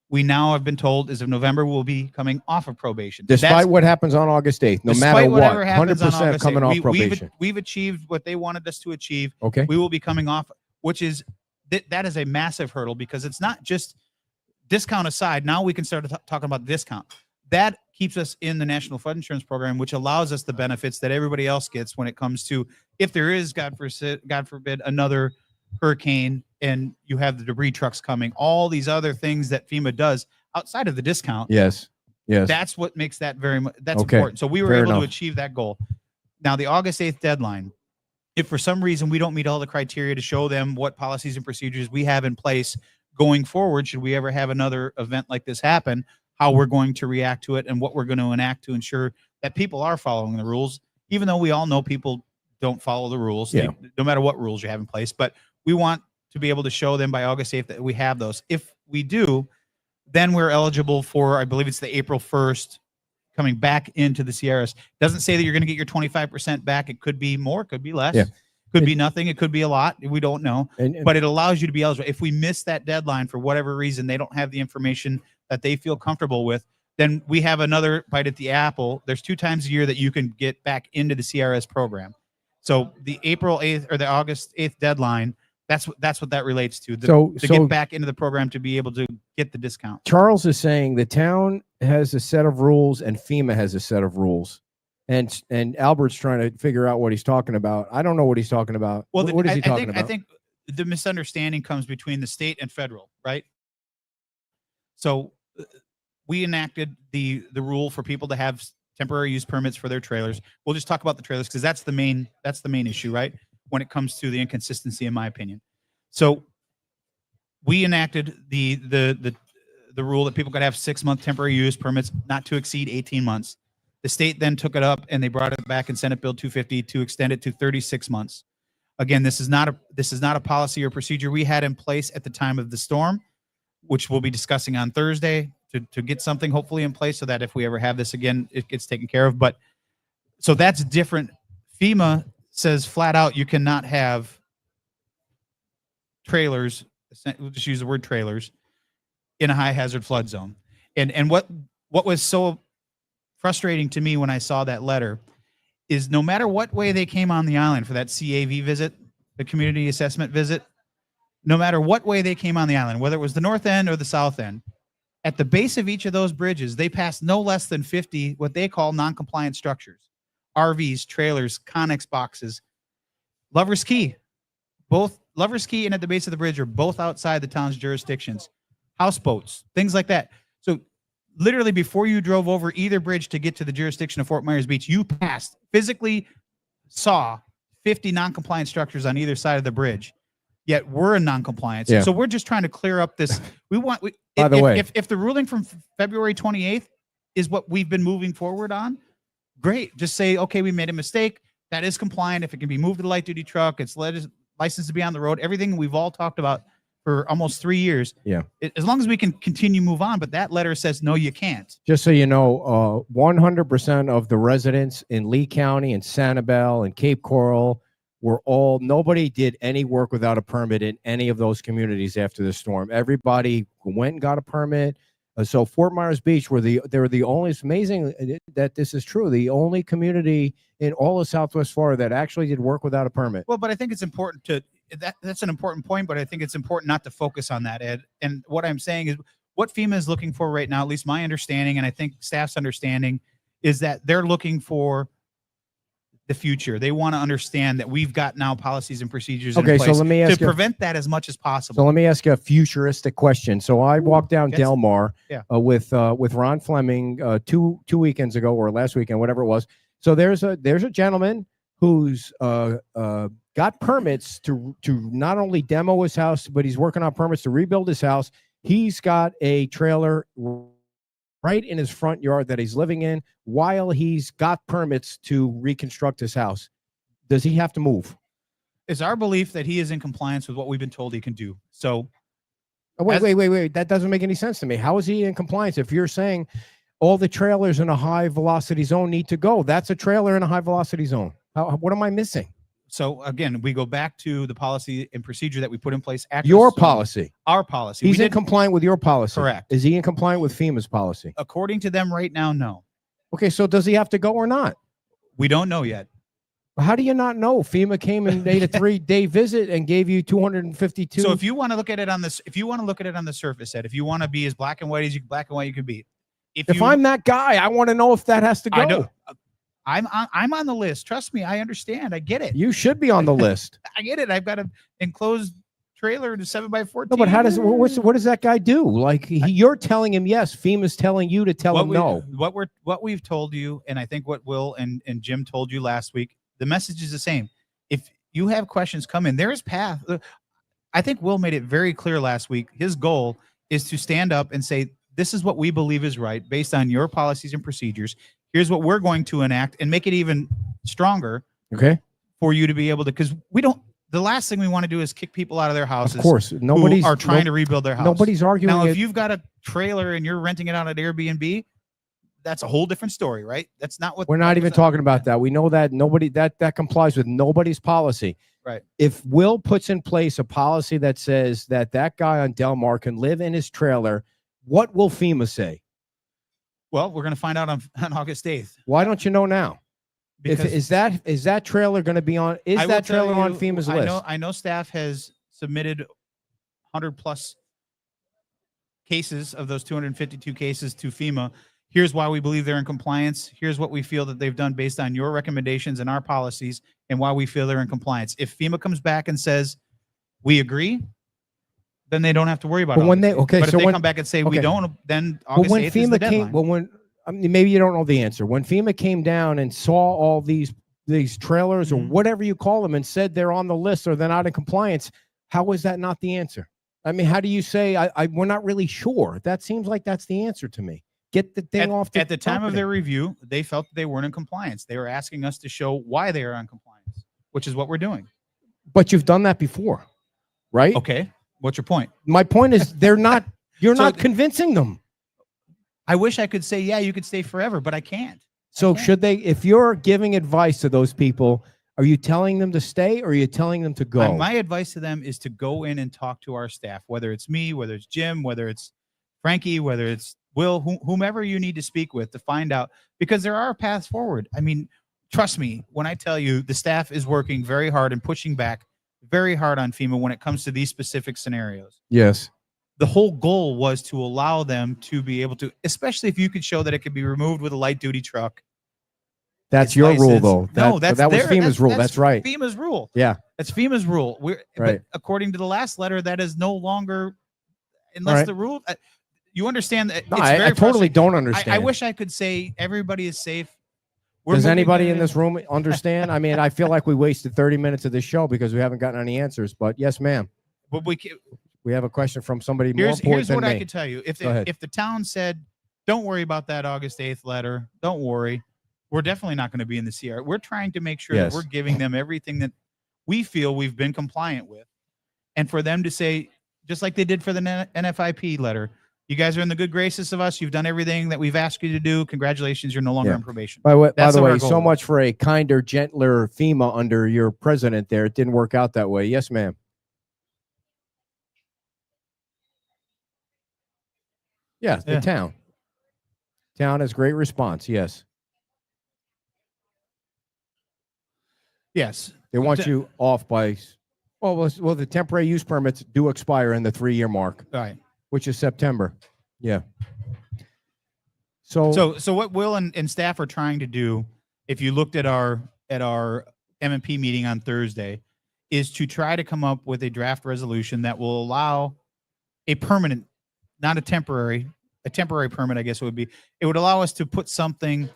Speaker 5: We now have been told as of November we'll be coming off of probation.
Speaker 4: Despite what happens on August 8th, no matter what, 100% coming off probation.
Speaker 5: We've achieved what they wanted us to achieve.
Speaker 4: Okay.
Speaker 5: We will be coming off, which is that is a massive hurdle because it's not just discount aside. Now we can start talking about discount. That keeps us in the National Flood Insurance Program, which allows us the benefits that everybody else gets when it comes to if there is, God forbid, another hurricane and you have the debris trucks coming, all these other things that FEMA does outside of the discount.
Speaker 4: Yes.
Speaker 5: That's what makes that very much, that's important. So we were able to achieve that goal. Now, the August 8th deadline, if for some reason we don't meet all the criteria to show them what policies and procedures we have in place going forward, should we ever have another event like this happen, how we're going to react to it and what we're going to enact to ensure that people are following the rules, even though we all know people don't follow the rules, no matter what rules you have in place. But we want to be able to show them by August 8th that we have those. If we do, then we're eligible for, I believe it's the April 1st, coming back into the CRS. Doesn't say that you're going to get your 25% back. It could be more, could be less. Could be nothing. It could be a lot. We don't know. But it allows you to be eligible. If we miss that deadline for whatever reason, they don't have the information that they feel comfortable with, then we have another bite at the apple. There's 2 times a year that you can get back into the CRS program. So the April 8th or the August 8th deadline, that's what that relates to. To get back into the program to be able to get the discount.
Speaker 4: Charles is saying the town has a set of rules and FEMA has a set of rules. And Albert's trying to figure out what he's talking about. I don't know what he's talking about.
Speaker 5: Well,
Speaker 4: what is he talking about?
Speaker 5: I think the misunderstanding comes between the state and federal, right? So we enacted the rule for people to have temporary use permits for their trailers. We'll just talk about the trailers because that's the main issue, right? When it comes to the inconsistency, in my opinion. So we enacted the rule that people could have 6-month temporary use permits, not to exceed 18 months. The state then took it up and they brought it back in Senate Bill 250 to extend it to 36 months. Again, this is not a policy or procedure we had in place at the time of the storm, which we'll be discussing on Thursday to get something hopefully in place so that if we ever have this again, it gets taken care of. But so that's different. FEMA says flat out you cannot have trailers, we'll just use the word trailers, in a high hazard flood zone. And what was so frustrating to me when I saw that letter is no matter what way they came on the island for that CAV visit, the community assessment visit, no matter what way they came on the island, whether it was the north end or the south end, at the base of each of those bridges, they passed no less than 50 what they call non-compliant structures. RVs, trailers, Connex boxes. Lover's Key. Both Lover's Key and at the base of the bridge are both outside the town's jurisdictions. Houseboats, things like that. So literally before you drove over either bridge to get to the jurisdiction of Fort Myers Beach, you physically saw 50 non-compliant structures on either side of the bridge. Yet we're in non-compliance. So we're just trying to clear up this. By the way, if the ruling from February 28th is what we've been moving forward on, great. Just say, okay, we made a mistake. That is compliant. If it can be moved to the light duty truck, it's licensed to be on the road. Everything we've all talked about for almost 3 years. As long as we can continue move on. But that letter says, no, you can't.
Speaker 4: Just so you know, 100% of the residents in Lee County and Sanibel and Cape Coral nobody did any work without a permit in any of those communities after the storm. Everybody went and got a permit. So Fort Myers Beach they're the only, it's amazing that this is true, the only community in all of Southwest Florida that actually did work without a permit.
Speaker 5: Well, but I think it's important that's an important point, but I think it's important not to focus on that, Ed. And what I'm saying is what FEMA is looking for right now, at least my understanding, and I think staff's understanding, is that they're looking for the future. They want to understand that we've got now policies and procedures in place
Speaker 4: so let me ask
Speaker 5: to prevent that as much as possible.
Speaker 4: So let me ask you a futuristic question. So I walked down
Speaker 5: yes.
Speaker 4: Del Mar
Speaker 5: Yeah.
Speaker 4: With Ron Fleming two weekends ago, or last weekend, whatever it was. So there's a gentleman who's got permits to not only demo his house, but he's working on permits to rebuild his house. He's got a trailer right in his front yard that he's living in while he's got permits to reconstruct his house. Does he have to move?
Speaker 5: It's our belief that he is in compliance with what we've been told he can do. So
Speaker 4: wait. That doesn't make any sense to me. How is he in compliance if you're saying all the trailers in a high velocity zone need to go? That's a trailer in a high velocity zone. What am I missing?
Speaker 5: So again, we go back to the policy and procedure that we put in place.
Speaker 4: Your policy.
Speaker 5: Our policy.
Speaker 4: He's in compliance with your policy.
Speaker 5: Correct.
Speaker 4: Is he in compliance with FEMA's policy?
Speaker 5: According to them right now, no.
Speaker 4: Okay, so does he have to go or not?
Speaker 5: We don't know yet.
Speaker 4: How do you not know? FEMA came and made a 3-day visit and gave you 252.
Speaker 5: So if you want to look at it on this, if you want to look at it on the surface, Ed, if you want to be as black and white you can be.
Speaker 4: If I'm that guy, I want to know if that has to go.
Speaker 5: I don't. I'm on the list. Trust me, I understand. I get it.
Speaker 4: You should be on the list.
Speaker 5: I get it. I've got an enclosed trailer to 7x14.
Speaker 4: No, but how does what does that guy do? Like you're telling him yes, FEMA's telling you to tell him no.
Speaker 5: What we've told you, and I think what Will and Jim told you last week, the message is the same. If you have questions, come in. There is path. I think Will made it very clear last week. His goal is to stand up and say, this is what we believe is right based on your policies and procedures. Here's what we're going to enact and make it even stronger.
Speaker 4: Okay.
Speaker 5: For you to be able to, because the last thing we want to do is kick people out of their houses.
Speaker 4: Of course. Nobody's
Speaker 5: are trying to rebuild their house.
Speaker 4: Nobody's arguing.
Speaker 5: Now, if you've got a trailer and you're renting it out at Airbnb, that's a whole different story, right? That's not what
Speaker 4: we're not even talking about that. We know that that complies with nobody's policy.
Speaker 5: Right.
Speaker 4: If Will puts in place a policy that says that guy on Del Mar can live in his trailer, what will FEMA say?
Speaker 5: Well, we're going to find out on August 8th.
Speaker 4: Why don't you know now?
Speaker 5: Because
Speaker 4: is that trailer going to be on? Is that trailer on FEMA's list?
Speaker 5: I know staff has submitted 100+ cases of those 252 cases to FEMA. Here's why we believe they're in compliance. Here's what we feel that they've done based on your recommendations and our policies, and why we feel they're in compliance. If FEMA comes back and says we agree, then they don't have to worry about it. But if they come back and say we don't, then August 8th is the deadline.
Speaker 4: Maybe you don't know the answer. When FEMA came down and saw all these trailers or whatever you call them and said they're on the list or they're not in compliance, how is that not the answer? I mean, how do you say we're not really sure? That seems like that's the answer to me. Get the thing off.
Speaker 5: At the time of their review, they felt that they weren't in compliance. They were asking us to show why they are in compliance, which is what we're doing.
Speaker 4: But you've done that before, right?
Speaker 5: Okay. What's your point?
Speaker 4: My point is they're not. You're not convincing them.
Speaker 5: I wish I could say, yeah, you could stay forever, but I can't.
Speaker 4: So should they, if you're giving advice to those people, are you telling them to stay or are you telling them to go?
Speaker 5: My advice to them is to go in and talk to our staff, whether it's me, whether it's Jim, whether it's Frankie, whether it's Will, whomever you need to speak with to find out, because there are paths forward. I mean, trust me when I tell you the staff is working very hard and pushing back very hard on FEMA when it comes to these specific scenarios.
Speaker 4: Yes.
Speaker 5: The whole goal was to allow them to be able to, especially if you could show that it could be removed with a light duty truck.
Speaker 4: That's your rule, though.
Speaker 5: No,
Speaker 4: that was FEMA's rule. That's right.
Speaker 5: FEMA's rule.
Speaker 4: Yeah.
Speaker 5: That's FEMA's rule.
Speaker 4: Right.
Speaker 5: But according to the last letter, that is no longer, unless the rule. You understand that?
Speaker 4: No, I totally don't understand.
Speaker 5: I wish I could say everybody is safe.
Speaker 4: Does anybody in this room understand? I mean, I feel like we wasted 30 minutes of this show because we haven't gotten any answers. But yes, ma'am.
Speaker 5: But
Speaker 4: we have a question from somebody more important
Speaker 5: Here's
Speaker 4: than
Speaker 5: what
Speaker 4: me.
Speaker 5: I could tell you. If the town said, don't worry about that August 8th letter, don't worry, we're definitely not going to be in the CR. We're trying to make sure that we're giving them everything that we feel we've been compliant with. And for them to say, just like they did for the NFIP letter, you guys are in the good graces of us. You've done everything that we've asked you to do. Congratulations, you're no longer in probation.
Speaker 4: By the way, so much for a kinder, gentler FEMA under your president there. It didn't work out that way. Yes, ma'am. Yeah, the town. Town has great response. Yes.
Speaker 5: Yes.
Speaker 4: They want you off by, well, the temporary use permits do expire in the 3-year mark,
Speaker 5: Right.
Speaker 4: which is September. Yeah. So
Speaker 5: what Will and staff are trying to do, if you looked at our M&P meeting on Thursday, is to try to come up with a draft resolution that will allow a permanent, not a temporary permit, I guess it would be. It would allow us to put something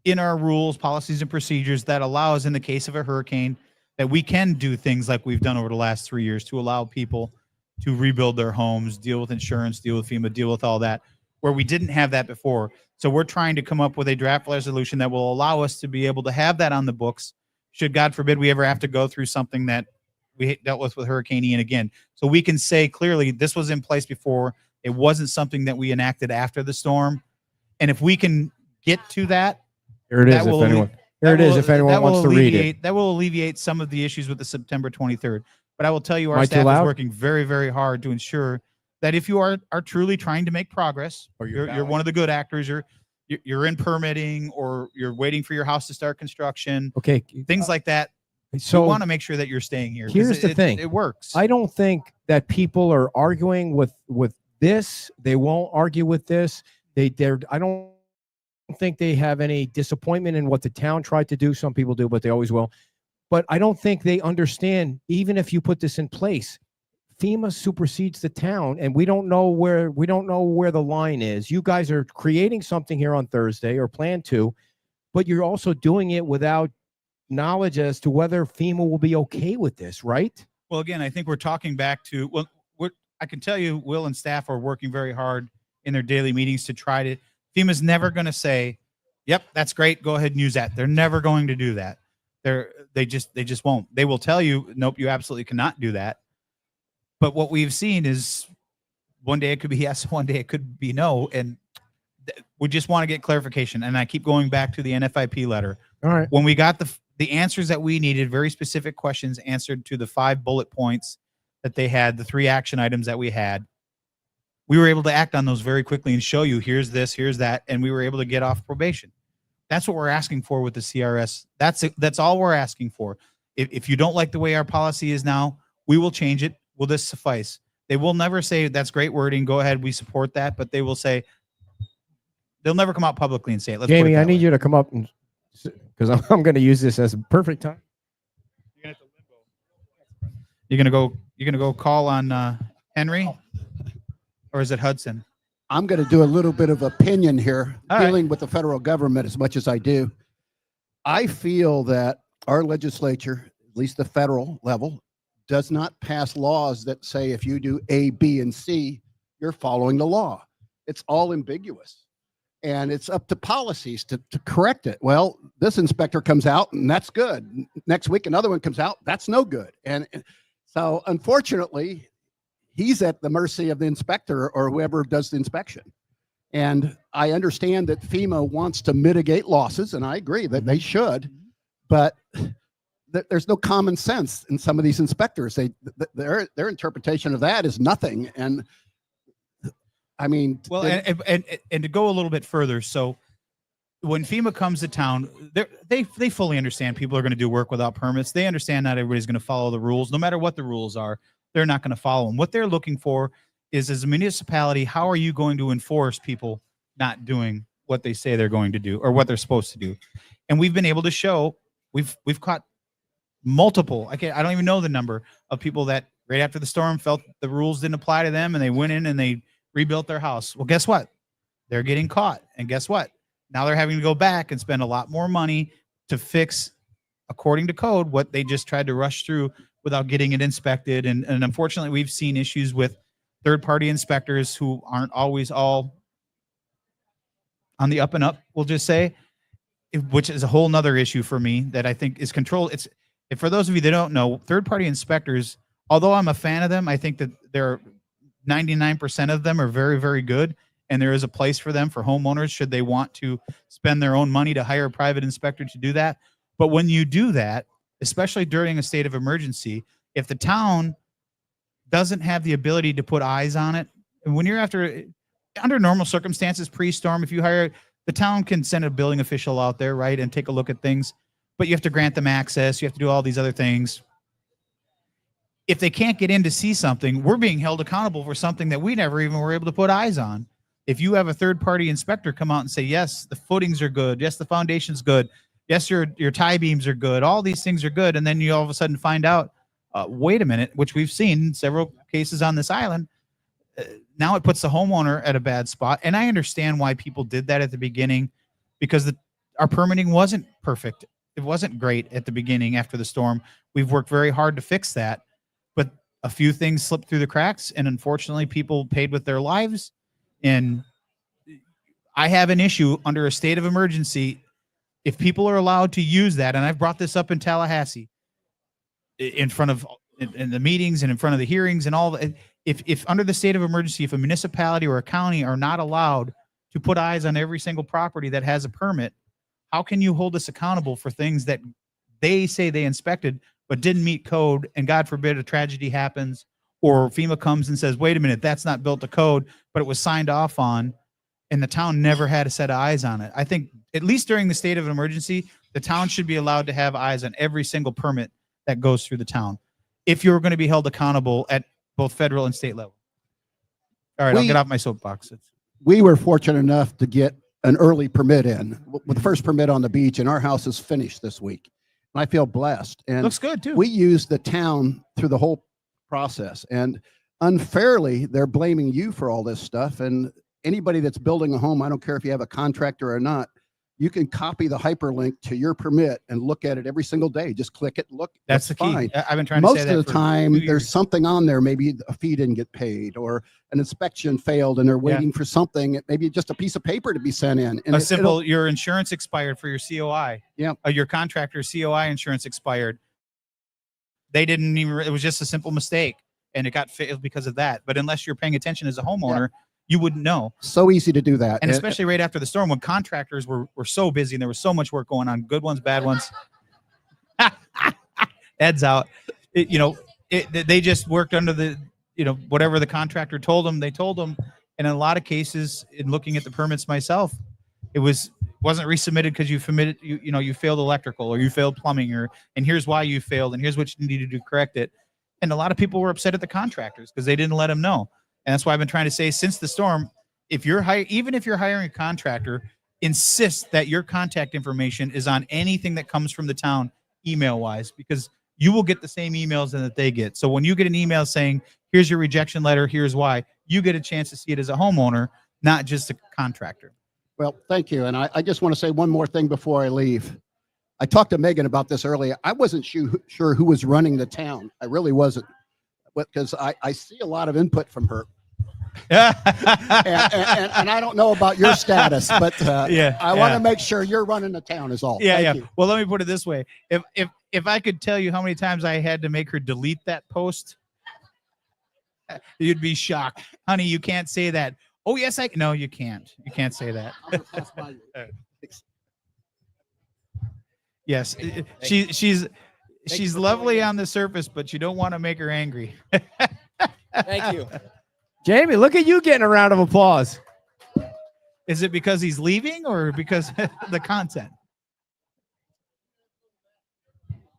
Speaker 5: in our rules, policies, and procedures that allow us, in the case of a hurricane, that we can do things like we've done over the last 3 years to allow people to rebuild their homes, deal with insurance, deal with FEMA, deal with all that, where we didn't have that before. So we're trying to come up with a draft resolution that will allow us to be able to have that on the books, should, God forbid, we ever have to go through something that we dealt with Hurricane Ian again. So we can say clearly this was in place before. It wasn't something that we enacted after the storm. And if we can get to that,
Speaker 4: here it is. If anyone wants to read it,
Speaker 5: that will alleviate some of the issues with the September 23rd. But I will tell you, our
Speaker 4: Am I
Speaker 5: staff
Speaker 4: too
Speaker 5: is
Speaker 4: loud?
Speaker 5: working very, very hard to ensure that if you are truly trying to make progress, or you're one of the good actors, you're in permitting, or you're waiting for your house to start construction,
Speaker 4: okay,
Speaker 5: things like that.
Speaker 4: so
Speaker 5: We want to make sure that you're staying here. 'cause
Speaker 4: here's the thing.
Speaker 5: It works.
Speaker 4: I don't think that people are arguing with this. They won't argue with this. I don't think they have any disappointment in what the town tried to do. Some people do, but they always will. But I don't think they understand, even if you put this in place, FEMA supersedes the town, and we don't know where the line is. You guys are creating something here on Thursday, or plan to, but you're also doing it without knowledge as to whether FEMA will be okay with this, right?
Speaker 5: Well, again, I think we're talking back to, I can tell you, Will and staff are working very hard in their daily meetings to try to, FEMA's never going to say, yep, that's great, go ahead and use that. They're never going to do that. They just won't. They will tell you, nope, you absolutely cannot do that. But what we've seen is one day it could be yes, one day it could be no. And we just want to get clarification. And I keep going back to the NFIP letter.
Speaker 4: All right.
Speaker 5: When we got the answers that we needed, very specific questions answered to the 5 bullet points that they had, the 3 action items that we had, we were able to act on those very quickly and show you, here's this, here's that, and we were able to get off probation. That's what we're asking for with the CRS. That's all we're asking for. If you don't like the way our policy is now, we will change it. Will this suffice? They will never say, that's great wording, go ahead, we support that, but they will say, they'll never come out publicly and say it.
Speaker 4: Jamie, I need you to come up, and because I'm going to use this as a perfect time.
Speaker 5: You're gonna go call on Henry, or is it Hudson?
Speaker 6: I'm going to do a little bit of opinion here,
Speaker 5: All
Speaker 6: dealing with the federal government as much as I do. I feel that our legislature, at least the federal level, does not pass laws that say if you do A, B, and C, you're following the law. It's all ambiguous. And it's up to policies to correct it. Well, this inspector comes out and that's good. Next week, another one comes out, that's no good. And so unfortunately, he's at the mercy of the inspector or whoever does the inspection. And I understand that FEMA wants to mitigate losses, and I agree that they should, but there's no common sense in some of these inspectors. Their interpretation of that is nothing. And I mean,
Speaker 5: well, and to go a little bit further, so when FEMA comes to town, they fully understand people are going to do work without permits. They understand not everybody's going to follow the rules, no matter what the rules are. They're not going to follow them. What they're looking for is, as a municipality, how are you going to enforce people not doing what they say they're going to do or what they're supposed to do? And we've been able to show we've caught multiple. I don't even know the number of people that right after the storm felt the rules didn't apply to them, and they went in and they rebuilt their house. Well, guess what? They're getting caught. And guess what? Now they're having to go back and spend a lot more money to fix, according to code, what they just tried to rush through without getting it inspected. And unfortunately, we've seen issues with third-party inspectors who aren't always all on the up and up, we'll just say, which is a whole nother issue for me that I think is controlled. For those of you that don't know, third-party inspectors, although I'm a fan of them, I think that they're 99% of them are very, very good, and there is a place for them for homeowners should they want to spend their own money to hire a private inspector to do that. But when you do that, especially during a state of emergency, if the town doesn't have the ability to put eyes on it, and when you're after, under normal circumstances, pre-storm, if you hire, the town can send a building official out there, right, and take a look at things, but you have to grant them access. You have to do all these other things. If they can't get in to see something, we're being held accountable for something that we never even were able to put eyes on. If you have a third-party inspector come out and say, yes, the footings are good, yes, the foundation's good, yes, your tie beams are good, all these things are good, and then you all of a sudden find out, wait a minute, which we've seen in several cases on this island, now it puts the homeowner at a bad spot. And I understand why people did that at the beginning, because our permitting wasn't perfect. It wasn't great at the beginning after the storm. We've worked very hard to fix that, but a few things slipped through the cracks, and unfortunately people paid with their lives. And I have an issue under a state of emergency. If people are allowed to use that, and I've brought this up in Tallahassee in front of in the meetings and in front of the hearings and all, if under the state of emergency, if a municipality or a county are not allowed to put eyes on every single property that has a permit, how can you hold us accountable for things that they say they inspected but didn't meet code, and God forbid a tragedy happens, or FEMA comes and says, wait a minute, that's not built to code, but it was signed off on, and the town never had a set of eyes on it. I think at least during the state of an emergency, the town should be allowed to have eyes on every single permit that goes through the town, if you're going to be held accountable at both federal and state level. All right, I'll get off my soapbox.
Speaker 6: We were fortunate enough to get an early permit in, with the first permit on the beach, and our house is finished this week. And I feel blessed. And
Speaker 5: looks good too.
Speaker 6: We used the town through the whole process, and unfairly, they're blaming you for all this stuff. And anybody that's building a home, I don't care if you have a contractor or not, you can copy the hyperlink to your permit and look at it every single day. Just click it, look.
Speaker 5: That's the key.
Speaker 6: Fine.
Speaker 5: I've been trying
Speaker 6: Most
Speaker 5: to say that
Speaker 6: of the time, there's something on there. Maybe a fee didn't get paid, or an inspection failed, and they're waiting for something. Maybe just a piece of paper to be sent in. And
Speaker 5: a simple, your insurance expired for your COI.
Speaker 6: Yeah.
Speaker 5: Your contractor's COI insurance expired. They didn't even, it was just a simple mistake, and it got failed because of that. But unless you're paying attention as a homeowner, you wouldn't know.
Speaker 6: So easy to do that.
Speaker 5: And especially right after the storm, when contractors were so busy and there was so much work going on, good ones, bad ones. Heads out. They just worked under the, whatever the contractor told them, they told them. And in a lot of cases, in looking at the permits myself, it wasn't resubmitted because you failed electrical, or you failed plumbing, and here's why you failed, and here's what you needed to correct it. And a lot of people were upset at the contractors because they didn't let them know. And that's why I've been trying to say since the storm, even if you're hiring a contractor, insist that your contact information is on anything that comes from the town email wise, because you will get the same emails that they get. So when you get an email saying, here's your rejection letter, here's why, you get a chance to see it as a homeowner, not just a contractor.
Speaker 6: Well, thank you. And I just want to say one more thing before I leave. I talked to Megan about this earlier. I wasn't sure who was running the town. I really wasn't, because I see a lot of input from her. and I don't know about your status, but I want to make sure you're running the town is all. Thank you.
Speaker 5: Well, let me put it this way. If I could tell you how many times I had to make her delete that post, you'd be shocked. Honey, you can't say that. Oh, yes, no, you can't. You can't say that. Yes, she's lovely on the surface, but you don't want to make her angry.
Speaker 4: Thank you. Jamie, look at you getting a round of applause.
Speaker 5: Is it because he's leaving or because the content?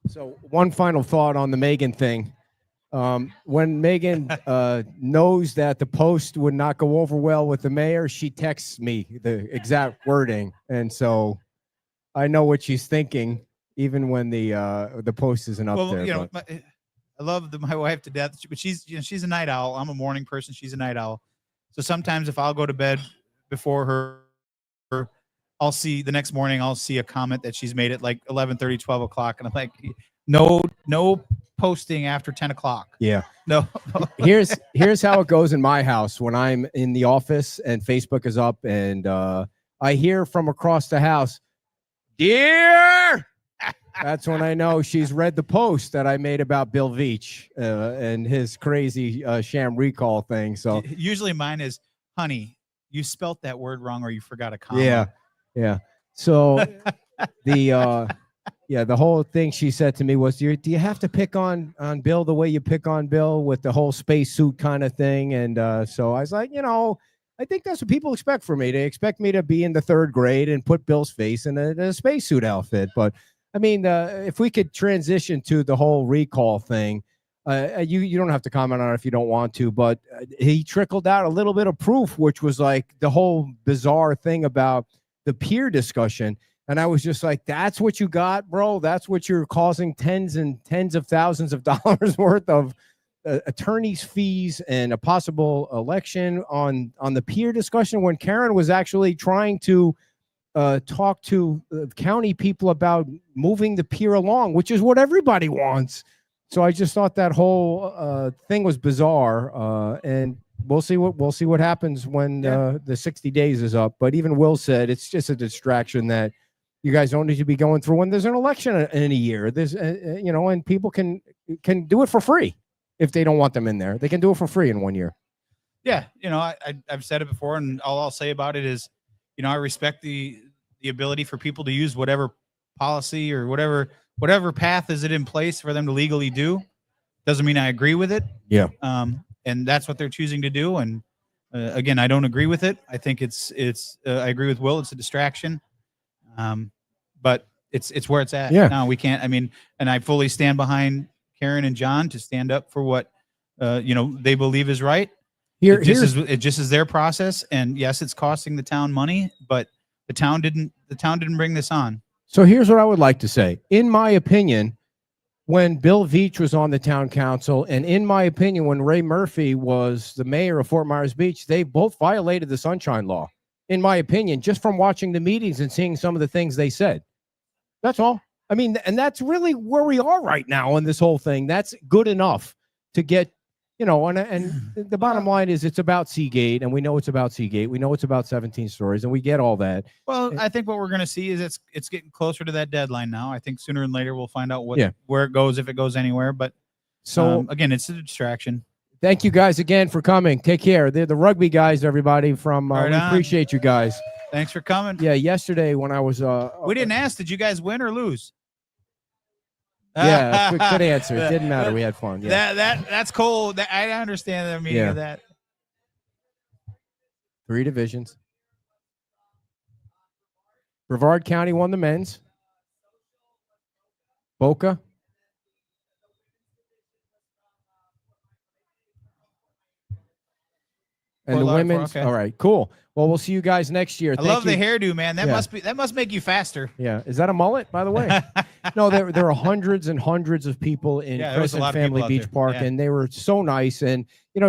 Speaker 4: So one final thought on the Megan thing. When Megan knows that the post would not go over well with the mayor, she texts me the exact wording. And so I know what she's thinking, even when the post isn't up there.
Speaker 5: I love my wife to death, but she's a night owl. I'm a morning person. She's a night owl. So sometimes if I'll go to bed before her, I'll see the next morning, I'll see a comment that she's made at like 11:30, 12 o'clock. And I'm like, no posting after 10 o'clock.
Speaker 4: Yeah.
Speaker 5: No.
Speaker 4: Here's how it goes in my house when I'm in the office and Facebook is up, and I hear from across the house, dear. That's when I know she's read the post that I made about Bill Veach and his crazy sham recall thing. So
Speaker 5: usually mine is, honey, you spelt that word wrong, or you forgot a comma.
Speaker 4: Yeah. So the whole thing she said to me was, do you have to pick on Bill the way you pick on Bill with the whole spacesuit kind of thing? And so I was like, I think that's what people expect from me. They expect me to be in the 3rd grade and put Bill's face in a spacesuit outfit. But I mean, if we could transition to the whole recall thing, you don't have to comment on it if you don't want to, but he trickled out a little bit of proof, which was like the whole bizarre thing about the peer discussion. And I was just like, that's what you got, bro. That's what you're causing tens and tens of thousands of dollars worth of attorney's fees and a possible election on the peer discussion, when Karen was actually trying to talk to county people about moving the pier along, which is what everybody wants. So I just thought that whole thing was bizarre, and we'll see what happens when the 60 days is up. But even Will said it's just a distraction that you guys don't need to be going through when there's an election in a year. There's and people can do it for free if they don't want them in there. They can do it for free in 1 year.
Speaker 5: Yeah, I've said it before, and all I'll say about it is, I respect the ability for people to use whatever policy or whatever path is it in place for them to legally do. Doesn't mean I agree with it.
Speaker 4: Yeah.
Speaker 5: And that's what they're choosing to do. And again, I don't agree with it. I think it's I agree with Will. It's a distraction. But it's where it's at.
Speaker 4: Yeah.
Speaker 5: Now we can't. I mean, and I fully stand behind Karen and John to stand up for what they believe is right. It just is their process, and yes, it's costing the town money, but the town didn't bring this on.
Speaker 4: So here's what I would like to say. In my opinion, when Bill Veach was on the town council, and in my opinion, when Ray Murphy was the mayor of Fort Myers Beach, they both violated the Sunshine Law, in my opinion, just from watching the meetings and seeing some of the things they said. That's all. I mean, and that's really where we are right now in this whole thing. That's good enough to get, and the bottom line is it's about Seagate, and we know it's about Seagate. We know it's about 17 stories, and we get all that.
Speaker 5: Well, I think what we're going to see is it's getting closer to that deadline now. I think sooner or later we'll find out where it goes, if it goes anywhere. But so again, it's a distraction.
Speaker 4: Thank you guys again for coming. Take care. They're the rugby guys, everybody. We appreciate you guys.
Speaker 5: Thanks for coming.
Speaker 4: Yeah, yesterday when I was
Speaker 5: we didn't ask, did you guys win or lose?
Speaker 4: Yeah, good answer. It didn't matter. We had fun. Yeah.
Speaker 5: That's cool. I understand the meaning of that.
Speaker 4: 3 divisions. Brevard County won the men's. Boca. And the women's. Okay. All right, cool. Well, we'll see you guys next year.
Speaker 5: I love the hairdo, man. That must make you faster.
Speaker 4: Yeah. Is that a mullet, by the way? No, there are hundreds and hundreds of people in Crescent Family Beach Park, and they were so nice. And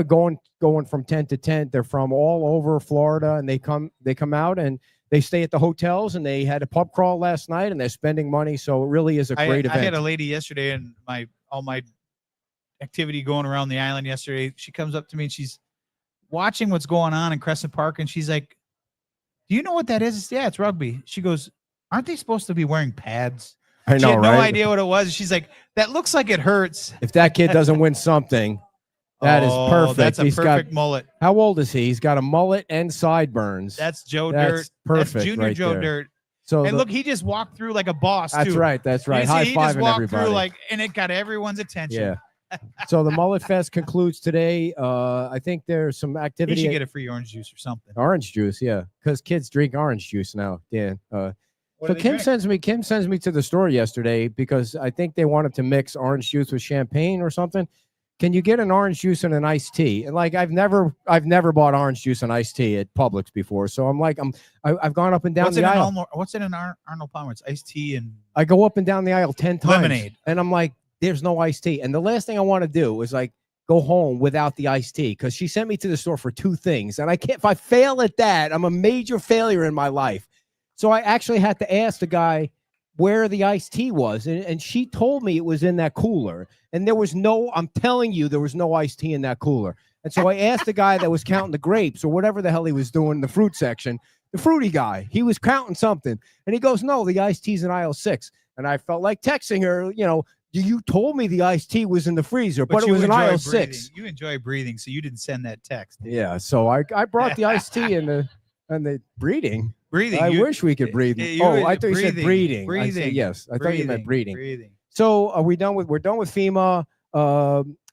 Speaker 4: going from tent to tent, they're from all over Florida, and they come out and they stay at the hotels, and they had a pub crawl last night, and they're spending money. So it really is a great event.
Speaker 5: I had a lady yesterday, and all my activity going around the island yesterday. She comes up to me and she's watching what's going on in Crescent Park, and she's like, "Do you know what that is?" Yeah, it's rugby. She goes, "Aren't they supposed to be wearing pads?"
Speaker 4: I know,
Speaker 5: she had no
Speaker 4: right?
Speaker 5: idea what it was. She's like, "That looks like it hurts."
Speaker 4: If that kid doesn't win something, that is perfect.
Speaker 5: That's a perfect mullet.
Speaker 4: How old is he? He's got a mullet and sideburns.
Speaker 5: That's Joe Dirt.
Speaker 4: Perfect.
Speaker 5: That's Junior
Speaker 4: right
Speaker 5: Joe
Speaker 4: there.
Speaker 5: Dirt.
Speaker 4: So
Speaker 5: and look, he just walked through like a boss.
Speaker 4: That's
Speaker 5: too.
Speaker 4: right. That's right. High fiving everybody.
Speaker 5: Through and it got everyone's attention.
Speaker 4: Yeah. So the Mullet Fest concludes today. I think there's some activity.
Speaker 5: You should get a free orange juice or something.
Speaker 4: Orange juice, yeah, because kids drink orange juice now. Dan. So Kim sends me to the store yesterday because I think they wanted to mix orange juice with champagne or something. Can you get an orange juice and an iced tea? And I've never bought orange juice and iced tea at Publix before. So I've gone up and down the aisle.
Speaker 5: What's in an Arnold Palmer? It's iced tea and
Speaker 4: I go up and down the aisle 10 times.
Speaker 5: Lemonade.
Speaker 4: And I'm like, there's no iced tea. And the last thing I want to do is go home without the iced tea because she sent me to the store for 2 things. And if I fail at that, I'm a major failure in my life. So I actually had to ask the guy where the iced tea was. And she told me it was in that cooler. And I'm telling you, there was no iced tea in that cooler. And so I asked the guy that was counting the grapes or whatever the hell he was doing in the fruit section, the fruity guy. He was counting something. And he goes, no, the iced tea's in aisle 6. And I felt like texting her, you told me the iced tea was in the freezer, but it was in aisle 6.
Speaker 5: You enjoy breathing, so you didn't send that text.
Speaker 4: Yeah, so I brought the iced tea and the breeding.
Speaker 5: Breathing.
Speaker 4: I wish we could breathe. I thought you said breeding. Yes, I thought you meant breeding. So are we done with? We're done with FEMA.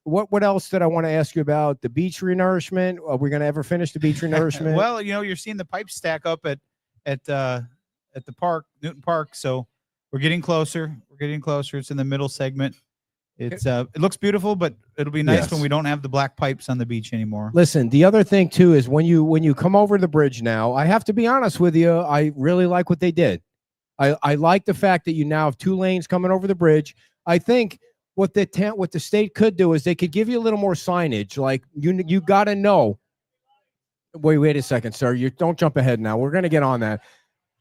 Speaker 4: what else did I want to ask you about? The beach renourishment. Are we going to ever finish the beach renourishment?
Speaker 5: Well, you're seeing the pipes stack up at the park, Newton Park. So we're getting closer. It's in the middle segment. It looks beautiful, but it'll be nice when we don't have the black pipes on the beach anymore.
Speaker 4: Listen, the other thing too is when you come over the bridge now, I have to be honest with you, I really like what they did. I like the fact that you now have 2 lanes coming over the bridge. I think what the state could do is they could give you a little more signage. Like you got to know. Wait a second, sir. You don't jump ahead now. We're going to get on that.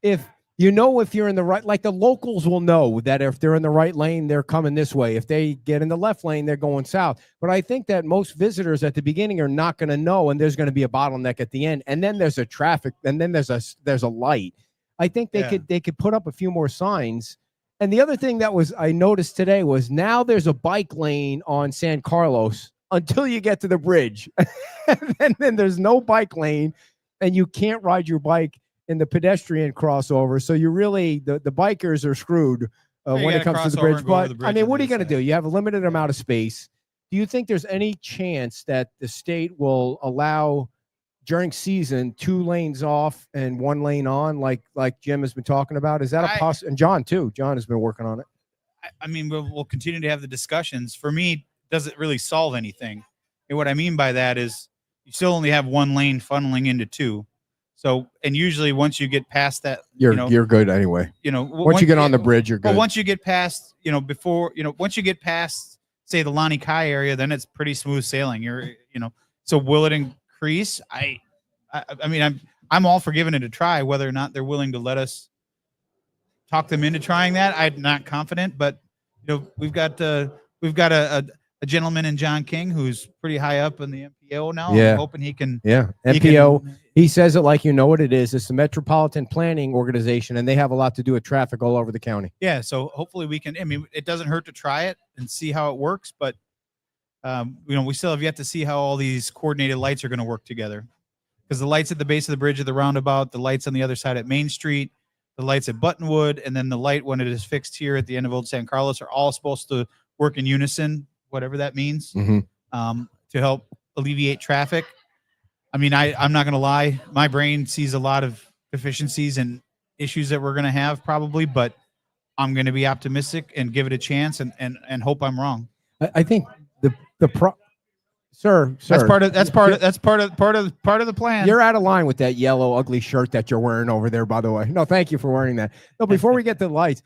Speaker 4: If you're in the right, like the locals will know that if they're in the right lane, they're coming this way. If they get in the left lane, they're going south. But I think that most visitors at the beginning are not going to know, and there's going to be a bottleneck at the end. And then there's a traffic, and then there's a light. I think they could put up a few more signs. And the other thing I noticed today was now there's a bike lane on San Carlos until you get to the bridge. And then there's no bike lane, and you can't ride your bike in the pedestrian crossover. So you really, the bikers are screwed when it comes to the bridge. But I mean, what are you going to do? You have a limited amount of space. Do you think there's any chance that the state will allow during season 2 lanes off and 1 lane on, like Jim has been talking about? Is that a possibility? And John too. John has been working on it.
Speaker 5: I mean, we'll continue to have the discussions. For me, it doesn't really solve anything. And what I mean by that is you still only have 1 lane funneling into 2. So, and usually once you get past that,
Speaker 4: you're good anyway. Once you get on the bridge, you're good.
Speaker 5: Well, once you get past, once you get past, say, the Lani Kai area, then it's pretty smooth sailing. So will it increase? I mean, I'm all for giving it a try. Whether or not they're willing to let us talk them into trying that, I'm not confident. But we've got a gentleman in John King who's pretty high up in the MPO now.
Speaker 4: Yeah.
Speaker 5: I'm hoping he can.
Speaker 4: Yeah, MPO. He says it like what it is. It's the Metropolitan Planning Organization, and they have a lot to do with traffic all over the county.
Speaker 5: Yeah, so hopefully we can. I mean, it doesn't hurt to try it and see how it works, but we still have yet to see how all these coordinated lights are going to work together. Because the lights at the base of the bridge of the roundabout, the lights on the other side at Main Street, the lights at Buttonwood, and then the light when it is fixed here at the end of Old San Carlos are all supposed to work in unison, whatever that means, to help alleviate traffic. I mean, I'm not going to lie. My brain sees a lot of deficiencies and issues that we're going to have probably, but I'm going to be optimistic and give it a chance and hope I'm wrong.
Speaker 4: I think Sir,
Speaker 5: that's part of the plan.
Speaker 4: You're out of line with that yellow ugly shirt that you're wearing over there, by the way. No, thank you for wearing that. No, before we get to the lights,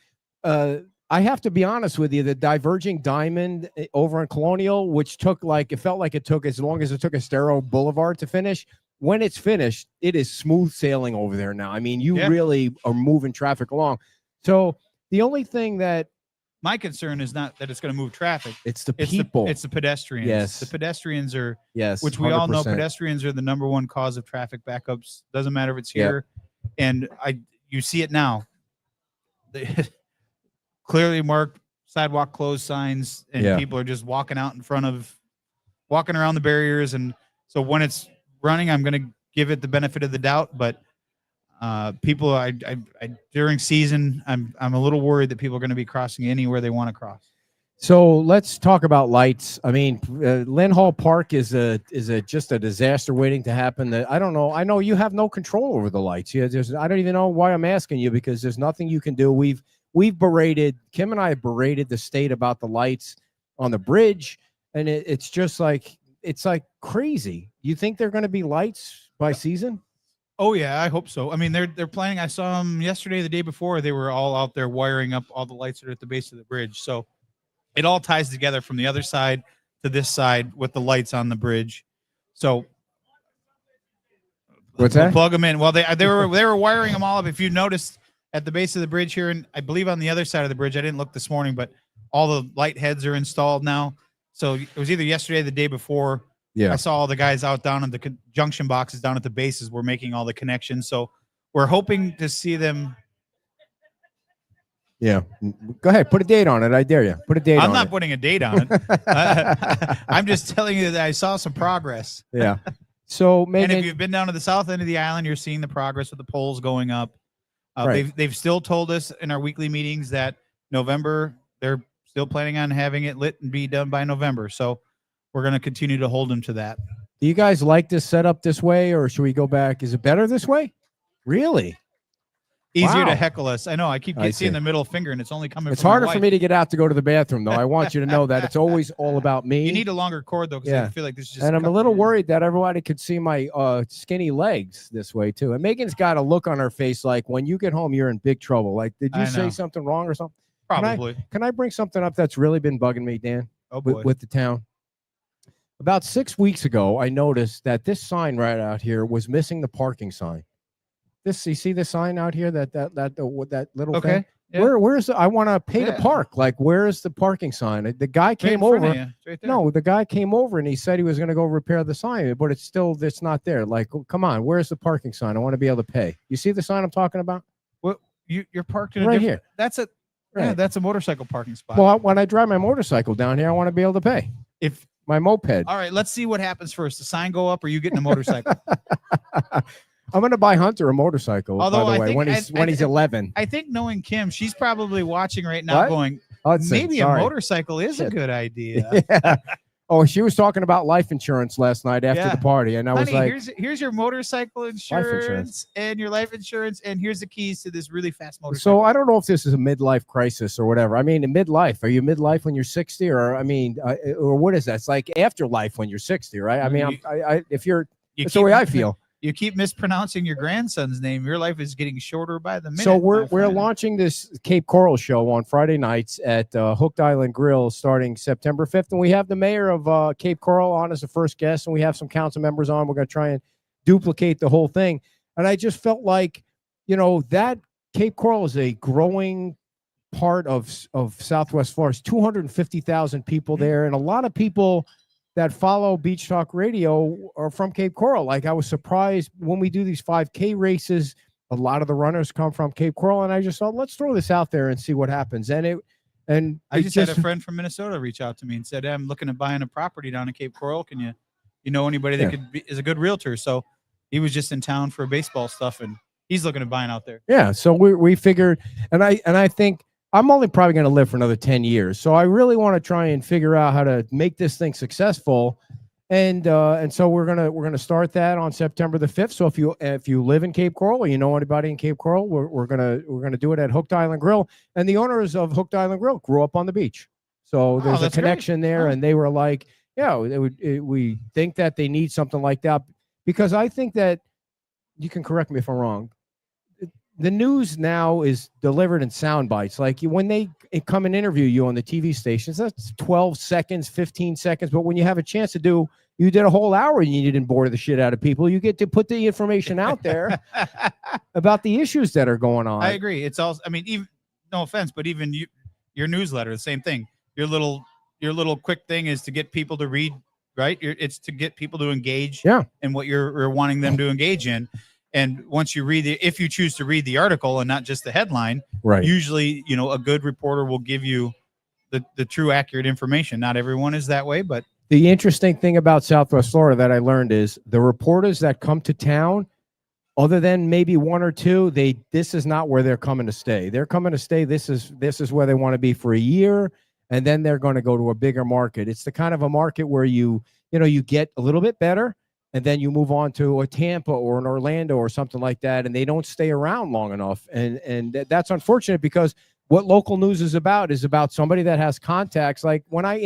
Speaker 4: I have to be honest with you. The diverging diamond over in Colonial, which it felt like it took as long as it took Estero Boulevard to finish. When it's finished, it is smooth sailing over there now. I mean, you really are moving traffic along. So the only thing that
Speaker 5: my concern is not that it's going to move traffic.
Speaker 4: It's the people.
Speaker 5: It's the pedestrians.
Speaker 4: Yes.
Speaker 5: The pedestrians are, which
Speaker 4: 100%.
Speaker 5: we all know pedestrians are the number 1 cause of traffic backups. Doesn't matter if it's here. And you see it now. The clearly marked sidewalk closed signs, and people are just walking around the barriers. And so when it's running, I'm going to give it the benefit of the doubt, but people, during season, I'm a little worried that people are going to be crossing anywhere they want to cross.
Speaker 4: So let's talk about lights. I mean, Lynn Hall Park is just a disaster waiting to happen. I don't know. I know you have no control over the lights. I don't even know why I'm asking you, because there's nothing you can do. Kim and I have berated the state about the lights on the bridge, and it's just like crazy. You think they're going to be lights by season?
Speaker 5: Oh yeah, I hope so. I mean, they're planning. I saw them yesterday, the day before. They were all out there wiring up all the lights that are at the base of the bridge. So it all ties together from the other side to this side with the lights on the bridge. So
Speaker 4: what's that?
Speaker 5: Plug them in. Well, they were wiring them all up. If you noticed at the base of the bridge here, and I believe on the other side of the bridge, I didn't look this morning, but all the light heads are installed now. So it was either yesterday or the day before.
Speaker 4: Yeah,
Speaker 5: I saw all the guys out down in the junction boxes down at the bases were making all the connections. So we're hoping to see them.
Speaker 4: Yeah, go ahead. Put a date on it. I dare you. Put a date on it.
Speaker 5: I'm not putting a date on it. I'm just telling you that I saw some progress.
Speaker 4: Yeah. So maybe.
Speaker 5: And if you've been down to the south end of the island, you're seeing the progress with the poles going up.
Speaker 4: Right.
Speaker 5: They've still told us in our weekly meetings that November, they're still planning on having it lit and be done by November. So we're going to continue to hold them to that.
Speaker 4: Do you guys like this setup this way, or should we go back? Is it better this way? Really?
Speaker 5: Easier
Speaker 4: Wow.
Speaker 5: to heckle us. I know. I keep
Speaker 4: I
Speaker 5: seeing
Speaker 4: see.
Speaker 5: the middle finger, and it's only coming.
Speaker 4: It's
Speaker 5: from my
Speaker 4: harder for
Speaker 5: wife.
Speaker 4: me to get out to go to the bathroom, though. I want you to know that it's always all about me.
Speaker 5: You need a longer cord though, because
Speaker 4: Yeah.
Speaker 5: I feel like this is just.
Speaker 4: And I'm a
Speaker 5: covering
Speaker 4: little
Speaker 5: your-
Speaker 4: worried that everybody could see my skinny legs this way too. And Megan's got a look on her face like when you get home, you're in big trouble. Like, did you
Speaker 5: I
Speaker 4: say
Speaker 5: know.
Speaker 4: something wrong or something?
Speaker 5: Probably.
Speaker 4: Can I bring something up that's really been bugging me, Dan,
Speaker 5: Oh boy.
Speaker 4: with the town? About 6 weeks ago, I noticed that this sign right out here was missing the parking sign. This, you see the sign out here, that little
Speaker 5: Okay.
Speaker 4: thing?
Speaker 5: Yeah.
Speaker 4: Where's I want to pay to
Speaker 5: Yeah.
Speaker 4: park. Like, where is the parking sign? The guy
Speaker 5: Right in
Speaker 4: came
Speaker 5: front of
Speaker 4: over.
Speaker 5: you. It's right there.
Speaker 4: No, the guy came over and he said he was going to go repair the sign, but it's not there. Like, come on, where's the parking sign? I want to be able to pay. You see the sign I'm talking about?
Speaker 5: You're parked in a
Speaker 4: Right
Speaker 5: different.
Speaker 4: here.
Speaker 5: That's a. Yeah,
Speaker 4: Right.
Speaker 5: that's a motorcycle parking spot.
Speaker 4: Well, when I drive my motorcycle down here, I want to be able to pay
Speaker 5: if
Speaker 4: my moped.
Speaker 5: all right, let's see what happens first. The sign go up, or you getting a motorcycle?
Speaker 4: I'm going to buy Hunter a motorcycle.
Speaker 5: Although
Speaker 4: by
Speaker 5: I
Speaker 4: the way,
Speaker 5: think-
Speaker 4: when
Speaker 5: I
Speaker 4: he's
Speaker 5: think-
Speaker 4: 11.
Speaker 5: I think knowing Kim, she's probably watching right now,
Speaker 4: What?
Speaker 5: going,
Speaker 4: Hudson,
Speaker 5: maybe a
Speaker 4: sorry.
Speaker 5: motorcycle is a
Speaker 4: Shit.
Speaker 5: good idea.
Speaker 4: Yeah. Oh, she was talking about life insurance last night after
Speaker 5: Yeah.
Speaker 4: the party, and I was
Speaker 5: Honey,
Speaker 4: like,
Speaker 5: here's your motorcycle insurance,
Speaker 4: insurance.
Speaker 5: and your life insurance, and here's the keys to this really fast motorcycle.
Speaker 4: so I don't know if this is a midlife crisis or whatever. I mean, in midlife, are you midlife when you're 60, or I mean, or what is that? It's like afterlife when you're 60, right? I mean, if you're,
Speaker 5: You
Speaker 4: that's the
Speaker 5: keep-
Speaker 4: way I feel.
Speaker 5: You keep mispronouncing your grandson's name. Your life is getting shorter by the minute.
Speaker 4: So
Speaker 5: my
Speaker 4: we're
Speaker 5: friend.
Speaker 4: launching this Cape Coral show on Friday nights at Hooked Island Grill starting September 5th, and we have the mayor of Cape Coral on as a first guest, and we have some council members on. We're going to try and duplicate the whole thing, and I just felt like, that Cape Coral is a growing part of Southwest Florida. 250,000 people there, and a lot of people that follow Beach Talk Radio are from Cape Coral. Like, I was surprised when we do these 5K races, a lot of the runners come from Cape Coral, and I just thought, let's throw this out there and see what happens. And
Speaker 5: I just had a friend from Minnesota reach out to me and said, I'm looking at buying a property down in Cape Coral. Can you know anybody that is a good realtor? So he was just in town for baseball stuff, and he's looking at buying out there.
Speaker 4: Yeah, so we figured, and I think I'm only probably going to live for another 10 years. So I really want to try and figure out how to make this thing successful. And so we're gonna start that on September the 5th. So if you live in Cape Coral or you know anybody in Cape Coral, we're gonna do it at Hooked Island Grill. And the owners of Hooked Island Grill grew up on the beach, so there's a
Speaker 5: that's great.
Speaker 4: connection there.
Speaker 5: Oh.
Speaker 4: And they were like, yeah, we think that they need something like that, because I think that, you can correct me if I'm wrong, the news now is delivered in sound bites. Like when they come and interview you on the TV stations, that's 12 seconds, 15 seconds. But when you have a chance to you did a whole hour and you didn't bore the shit out of people. You get to put the information out there about the issues that are going on.
Speaker 5: I agree. It's also, I mean, even no offense, but even your newsletter, the same thing. Your little quick thing is to get people to read, right? It's to get people to engage in what you're wanting them to engage in. And once you if you choose to read the article and not just the headline,
Speaker 4: right?
Speaker 5: Usually, a good reporter will give you the true accurate information. Not everyone is that way, but
Speaker 4: the interesting thing about Southwest Florida that I learned is the reporters that come to town, other than maybe one or two, this is not where they're coming to stay. They're coming to stay. This is where they want to be for a year, and then they're going to go to a bigger market. It's the kind of a market where you get a little bit better, and then you move on to a Tampa or an Orlando or something like that, and they don't stay around long enough. And that's unfortunate, because what local news is about somebody that has contacts. Like when I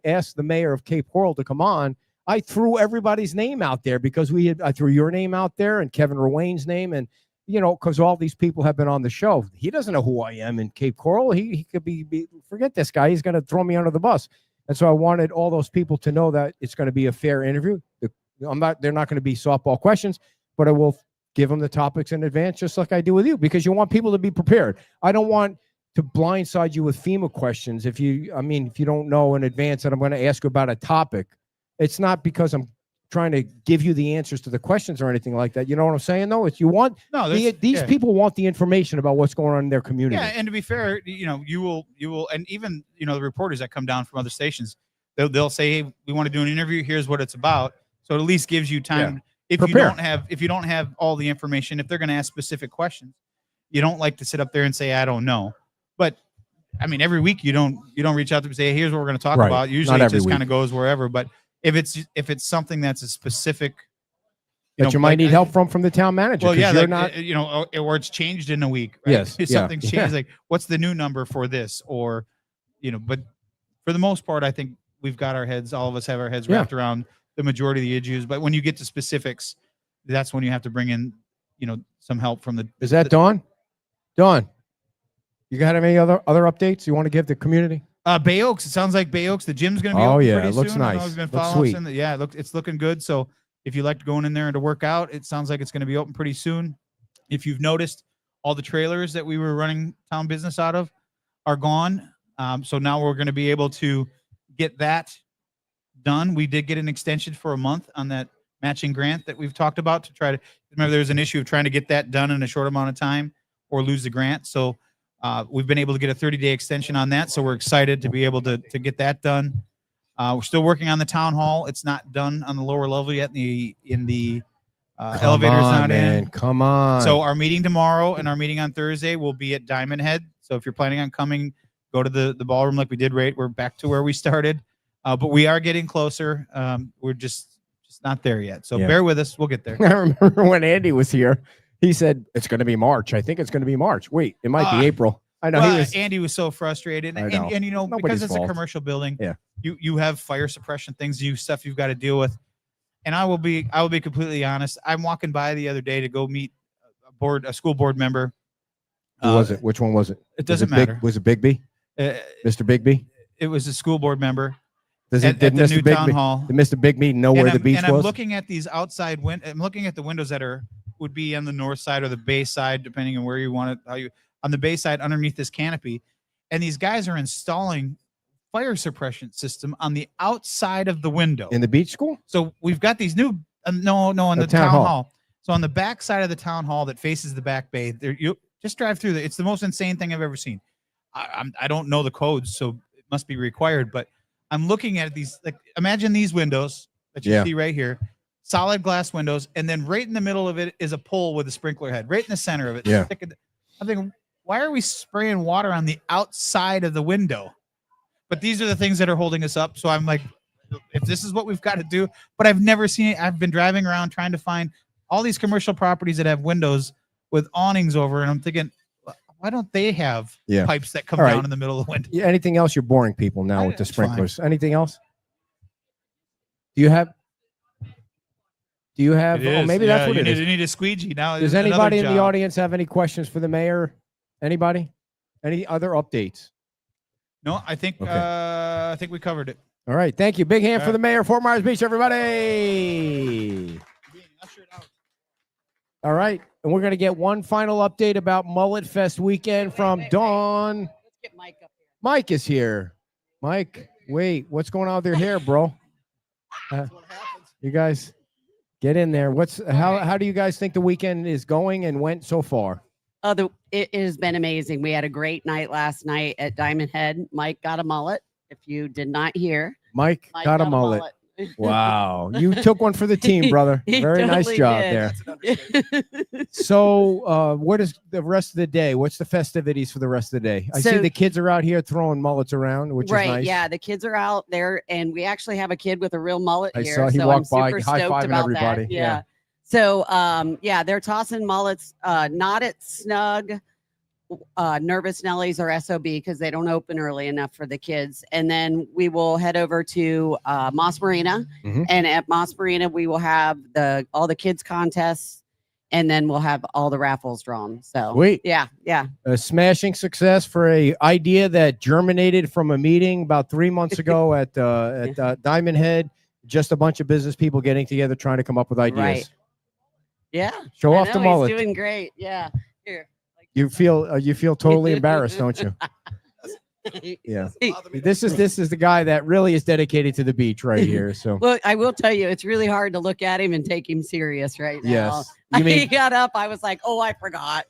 Speaker 4: asked the mayor of Cape Coral to come on, I threw everybody's name out there, because I threw your name out there and Kevin Ruane's name, and because all these people have been on the show. He doesn't know who I am in Cape Coral. He could be forget this guy. He's going to throw me under the bus. And so I wanted all those people to know that it's going to be a fair interview. They're not going to be softball questions, but I will give them the topics in advance, just like I do with you, because you want people to be prepared. I don't want to blindside you with FEMA questions. If you don't know in advance that I'm going to ask you about a topic, it's not because I'm trying to give you the answers to the questions or anything like that. You know what I'm saying? No, it's these people want the information about what's going on in their community.
Speaker 5: Yeah, and to be fair, you will, and even the reporters that come down from other stations, they'll say, hey, we want to do an interview. Here's what it's about. So it at least gives you time. If you don't have all the information, if they're going to ask specific questions, you don't like to sit up there and say, I don't know. But I mean, every week you don't reach out to them and say, hey, here's what we're going to talk
Speaker 4: Right.
Speaker 5: about. Usually
Speaker 4: Not
Speaker 5: it
Speaker 4: every
Speaker 5: just
Speaker 4: week.
Speaker 5: kind of goes wherever. But if it's something that's a specific,
Speaker 4: That you might need help from the town manager.
Speaker 5: well, yeah,
Speaker 4: you're
Speaker 5: like,
Speaker 4: not.
Speaker 5: or it's changed in a week. Right?
Speaker 4: Yes,
Speaker 5: If
Speaker 4: yeah,
Speaker 5: something's
Speaker 4: yeah.
Speaker 5: changed, like what's the new number for this, or but for the most part, I think we've got all of us have our heads wrapped around the majority of the issues. But when you get to specifics, that's when you have to bring in, some help from the.
Speaker 4: Is that Dawn? Dawn, you got any other updates you want to give the community?
Speaker 5: Bay Oaks. It sounds like Bay Oaks. The gym's going to be
Speaker 4: Oh
Speaker 5: open
Speaker 4: yeah,
Speaker 5: pretty
Speaker 4: it looks
Speaker 5: soon. I know
Speaker 4: nice.
Speaker 5: we've been
Speaker 4: Looks
Speaker 5: following
Speaker 4: sweet.
Speaker 5: Yeah, it's looking good. So if you like going in there to work out, it sounds like it's going to be open pretty soon. If you've noticed, all the trailers that we were running town business out of are gone. So now we're going to be able to get that done. We did get an extension for a month on that matching grant that we've talked about to try to remember there was an issue of trying to get that done in a short amount of time or lose the grant. So we've been able to get a 30-day extension on that. So we're excited to be able to get that done. We're still working on the town hall. It's not done on the lower level yet. In the elevator's not in.
Speaker 4: Come on.
Speaker 5: So our meeting tomorrow and our meeting on Thursday will be at Diamond Head. So if you're planning on coming, go to the ballroom like we did. Right, we're back to where we started, but we are getting closer. We're just not there yet. So bear with us. We'll get there.
Speaker 4: I remember when Andy was here, he said it's going to be March. I think it's going to be March. Wait, it might be April. I know.
Speaker 5: Well, Andy was so frustrated, and
Speaker 4: Nobody's
Speaker 5: because it's
Speaker 4: fault.
Speaker 5: a commercial building,
Speaker 4: Yeah.
Speaker 5: you have fire suppression things, stuff you've got to deal with. And I will be completely honest. I'm walking by the other day to go meet a school board member.
Speaker 4: Who was it? Which one was it?
Speaker 5: It doesn't matter.
Speaker 4: Was it Bigby? Mr. Bigby?
Speaker 5: It was a school board member
Speaker 4: Did
Speaker 5: at the
Speaker 4: Mr.
Speaker 5: new
Speaker 4: Bigby,
Speaker 5: town hall.
Speaker 4: Did Mr. Bigby know where the beach
Speaker 5: and
Speaker 4: was?
Speaker 5: I'm looking at these outside I'm looking at the windows that would be on the north side or the bay side, depending on where you want it. On the bay side underneath this canopy, and these guys are installing fire suppression system on the outside of the window
Speaker 4: In the beach school?
Speaker 5: So we've got these new no on the town hall. So on the back side of the town hall that faces the back bay, there you just drive through. It's the most insane thing I've ever seen. I don't know the codes, so it must be required. But I'm looking at these. Like, imagine these windows that you see right here, solid glass windows, and then right in the middle of it is a pole with a sprinkler head, right in the center of it.
Speaker 4: Yeah.
Speaker 5: I'm thinking, why are we spraying water on the outside of the window? But these are the things that are holding us up. So I'm like, if this is what we've got to do, but I've never seen it. I've been driving around trying to find all these commercial properties that have windows with awnings over, and I'm thinking, why don't they have pipes that come down in the middle of the window?
Speaker 4: Yeah, anything else? You're boring people now with the sprinklers. Anything else? Do you have? Oh, maybe that's what it is.
Speaker 5: You need a squeegee now.
Speaker 4: Does anybody in the audience have any questions for the mayor? Anybody? Any other updates?
Speaker 5: No, I think we covered it.
Speaker 4: All right. Thank you. Big hand for the mayor of Fort Myers Beach, everybody. All right. And we're going to get one final update about Mullet Fest weekend from Dawn.
Speaker 7: Let's get Mike up here.
Speaker 4: Mike is here. Mike, wait. What's going on with your hair, bro? You guys get in there. How do you guys think the weekend is going and went so far?
Speaker 7: It has been amazing. We had a great night last night at Diamond Head. Mike got a mullet. If you did not hear,
Speaker 4: Mike got a mullet. Wow. You took one for the team, brother. Very nice job there. So what is the rest of the day? What's the festivities for the rest of the day? I see the kids are out here throwing mullets around, which is nice.
Speaker 7: Yeah, the kids are out there, and we actually have a kid with a real mullet here.
Speaker 4: I saw he walked by, high-fiving everybody.
Speaker 7: That. Yeah. So, they're tossing mullets, not at Snug, Nervous Nellies or SOB because they don't open early enough for the kids. And then we will head over to Moss Marina.
Speaker 4: Mhm.
Speaker 7: And at Moss Marina, we will have all the kids contests, and then we'll have all the raffles drawn. So,
Speaker 4: Sweet.
Speaker 7: Yeah.
Speaker 4: A smashing success for a idea that germinated from a meeting about 3 months ago at Diamond Head. Just a bunch of business people getting together trying to come up with ideas.
Speaker 7: Right. Yeah.
Speaker 4: Show off the mullet.
Speaker 7: He's doing great. Yeah. Here.
Speaker 4: You feel totally embarrassed, don't you? Yeah. This is the guy that really is dedicated to the beach right here. So
Speaker 7: Well, I will tell you, it's really hard to look at him and take him serious right now.
Speaker 4: Yes.
Speaker 7: He got up. I was like, oh, I forgot.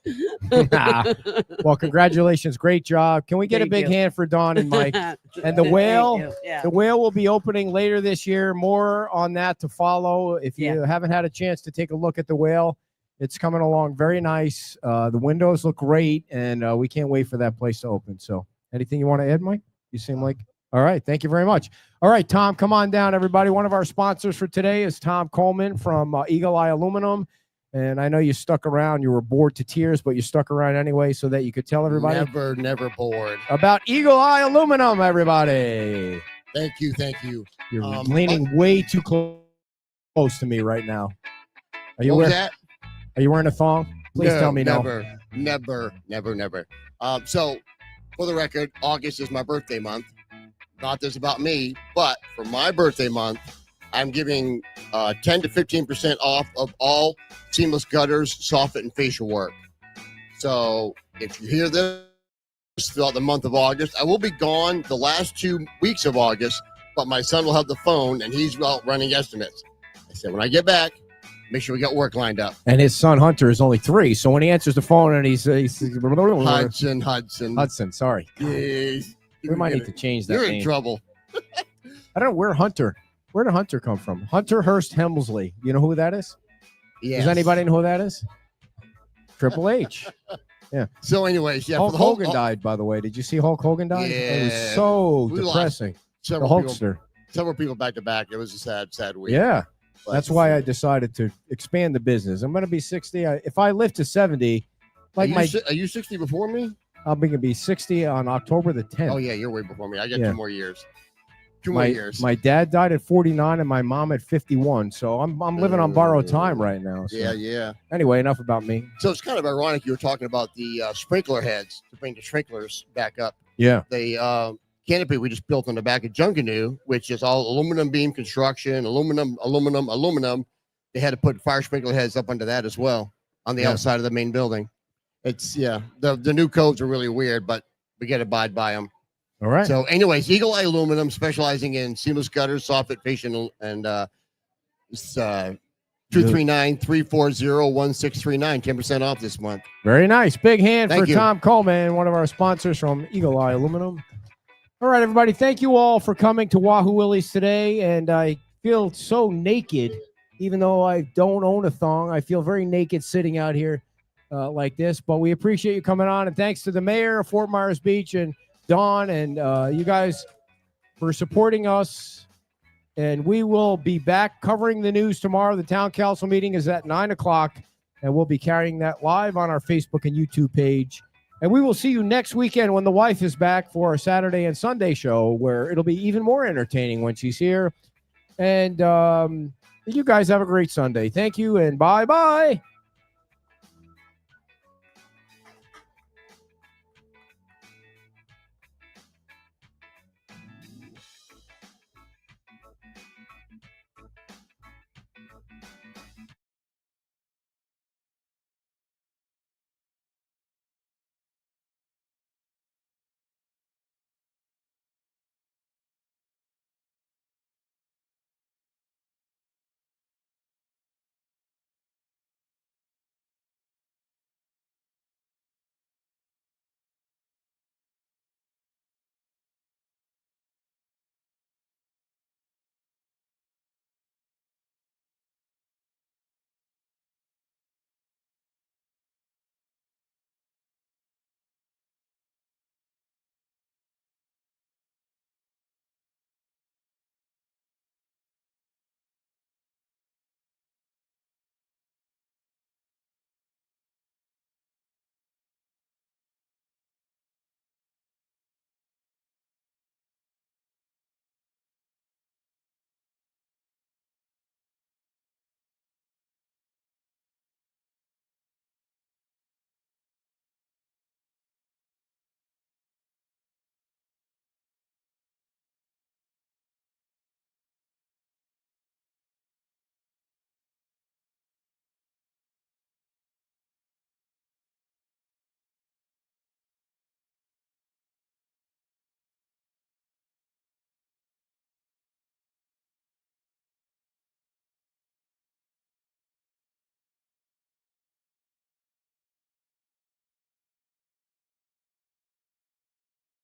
Speaker 4: Well, congratulations. Great job. Can we get a
Speaker 7: Thank
Speaker 4: big
Speaker 7: you.
Speaker 4: hand for Dawn and Mike? And the
Speaker 7: Thank
Speaker 4: whale,
Speaker 7: you. Yeah.
Speaker 4: the whale will be opening later this year. More on that to follow. If you haven't had a chance to take a look at the whale, it's coming along very nice. The windows look great, and we can't wait for that place to open. So Anything you want to add, Mike? You seem like all right. Thank you very much. All right, Tom, come on down, everybody. One of our sponsors for today is Tom Coleman from Eagle Eye Aluminum. And I know you stuck around. You were bored to tears, but you stuck around anyway so that you could tell everybody
Speaker 8: Never bored.
Speaker 4: about Eagle Eye Aluminum, everybody.
Speaker 8: Thank you.
Speaker 4: You're leaning way too close to me right now. Are you
Speaker 8: What was
Speaker 4: wearing,
Speaker 8: that?
Speaker 4: Are you wearing a thong? Please tell me no.
Speaker 8: Never. So, for the record, August is my birthday month. Not this about me, but for my birthday month, I'm giving 10 to 15% off of all seamless gutters, soffit, and facial work. So if you hear this throughout the month of August, I will be gone the last 2 weeks of August, but my son will have the phone, and he's out running estimates. I said, when I get back, make sure we got work lined up.
Speaker 4: And his son Hunter is only 3, so when he answers the phone and he's
Speaker 8: Hudson.
Speaker 4: Sorry,
Speaker 8: Yes.
Speaker 4: we might need to change that
Speaker 8: You're
Speaker 4: name.
Speaker 8: in trouble.
Speaker 4: I don't know where did Hunter come from? Hunter Hurst Hemsley. You know who that is?
Speaker 8: Yes.
Speaker 4: Does anybody know who that is? Triple H.
Speaker 8: So, anyways, yeah.
Speaker 4: Hulk
Speaker 8: for the whole,
Speaker 4: Hogan died, by the way. Did you see Hulk Hogan died? It was
Speaker 8: Yeah.
Speaker 4: so
Speaker 8: We lost
Speaker 4: depressing. The
Speaker 8: several people,
Speaker 4: Hulkster.
Speaker 8: several people back to back. It was a sad week.
Speaker 4: Yeah.
Speaker 8: But-
Speaker 4: That's why I decided to expand the business. I'm going to be 60. If I live to 70, like
Speaker 8: are you 60 before me?
Speaker 4: I'm going to be 60 on October the 10th.
Speaker 8: Oh, yeah, you're way before me. I got
Speaker 4: Yeah.
Speaker 8: 2 more years. 2 more years.
Speaker 4: My dad died at 49 and my mom at 51. So I'm living on borrowed time right now. So.
Speaker 8: Yeah.
Speaker 4: Anyway, enough about me.
Speaker 8: So it's kind of ironic you were talking about the sprinkler heads to bring the sprinklers back up.
Speaker 4: Yeah.
Speaker 8: The canopy we just built on the back of Junkanoo, which is all aluminum beam construction, aluminum. They had to put fire sprinkler heads up under that as well on the outside of the main building. It's the new codes are really weird, but we got to abide by them.
Speaker 4: All right.
Speaker 8: So, anyways, Eagle Eye Aluminum, specializing in seamless gutters, soffit, facial, and it's 239-340-1639, 10% off this month.
Speaker 4: Very nice. Big hand
Speaker 8: Thank
Speaker 4: for
Speaker 8: you.
Speaker 4: Tom Coleman, one of our sponsors from Eagle Eye Aluminum. All right, everybody. Thank you all for coming to Wahoo Willie's today. And I feel so naked, even though I don't own a thong. I feel very naked sitting out here like this. But we appreciate you coming on. And thanks to the mayor of Fort Myers Beach and Dawn and you guys for supporting us. And we will be back covering the news tomorrow. The town council meeting is at 9:00, and we'll be carrying that live on our Facebook and YouTube page. And we will see you next weekend when the wife is back for our Saturday and Sunday show, where it'll be even more entertaining when she's here. And you guys have a great Sunday. Thank you, and bye-bye.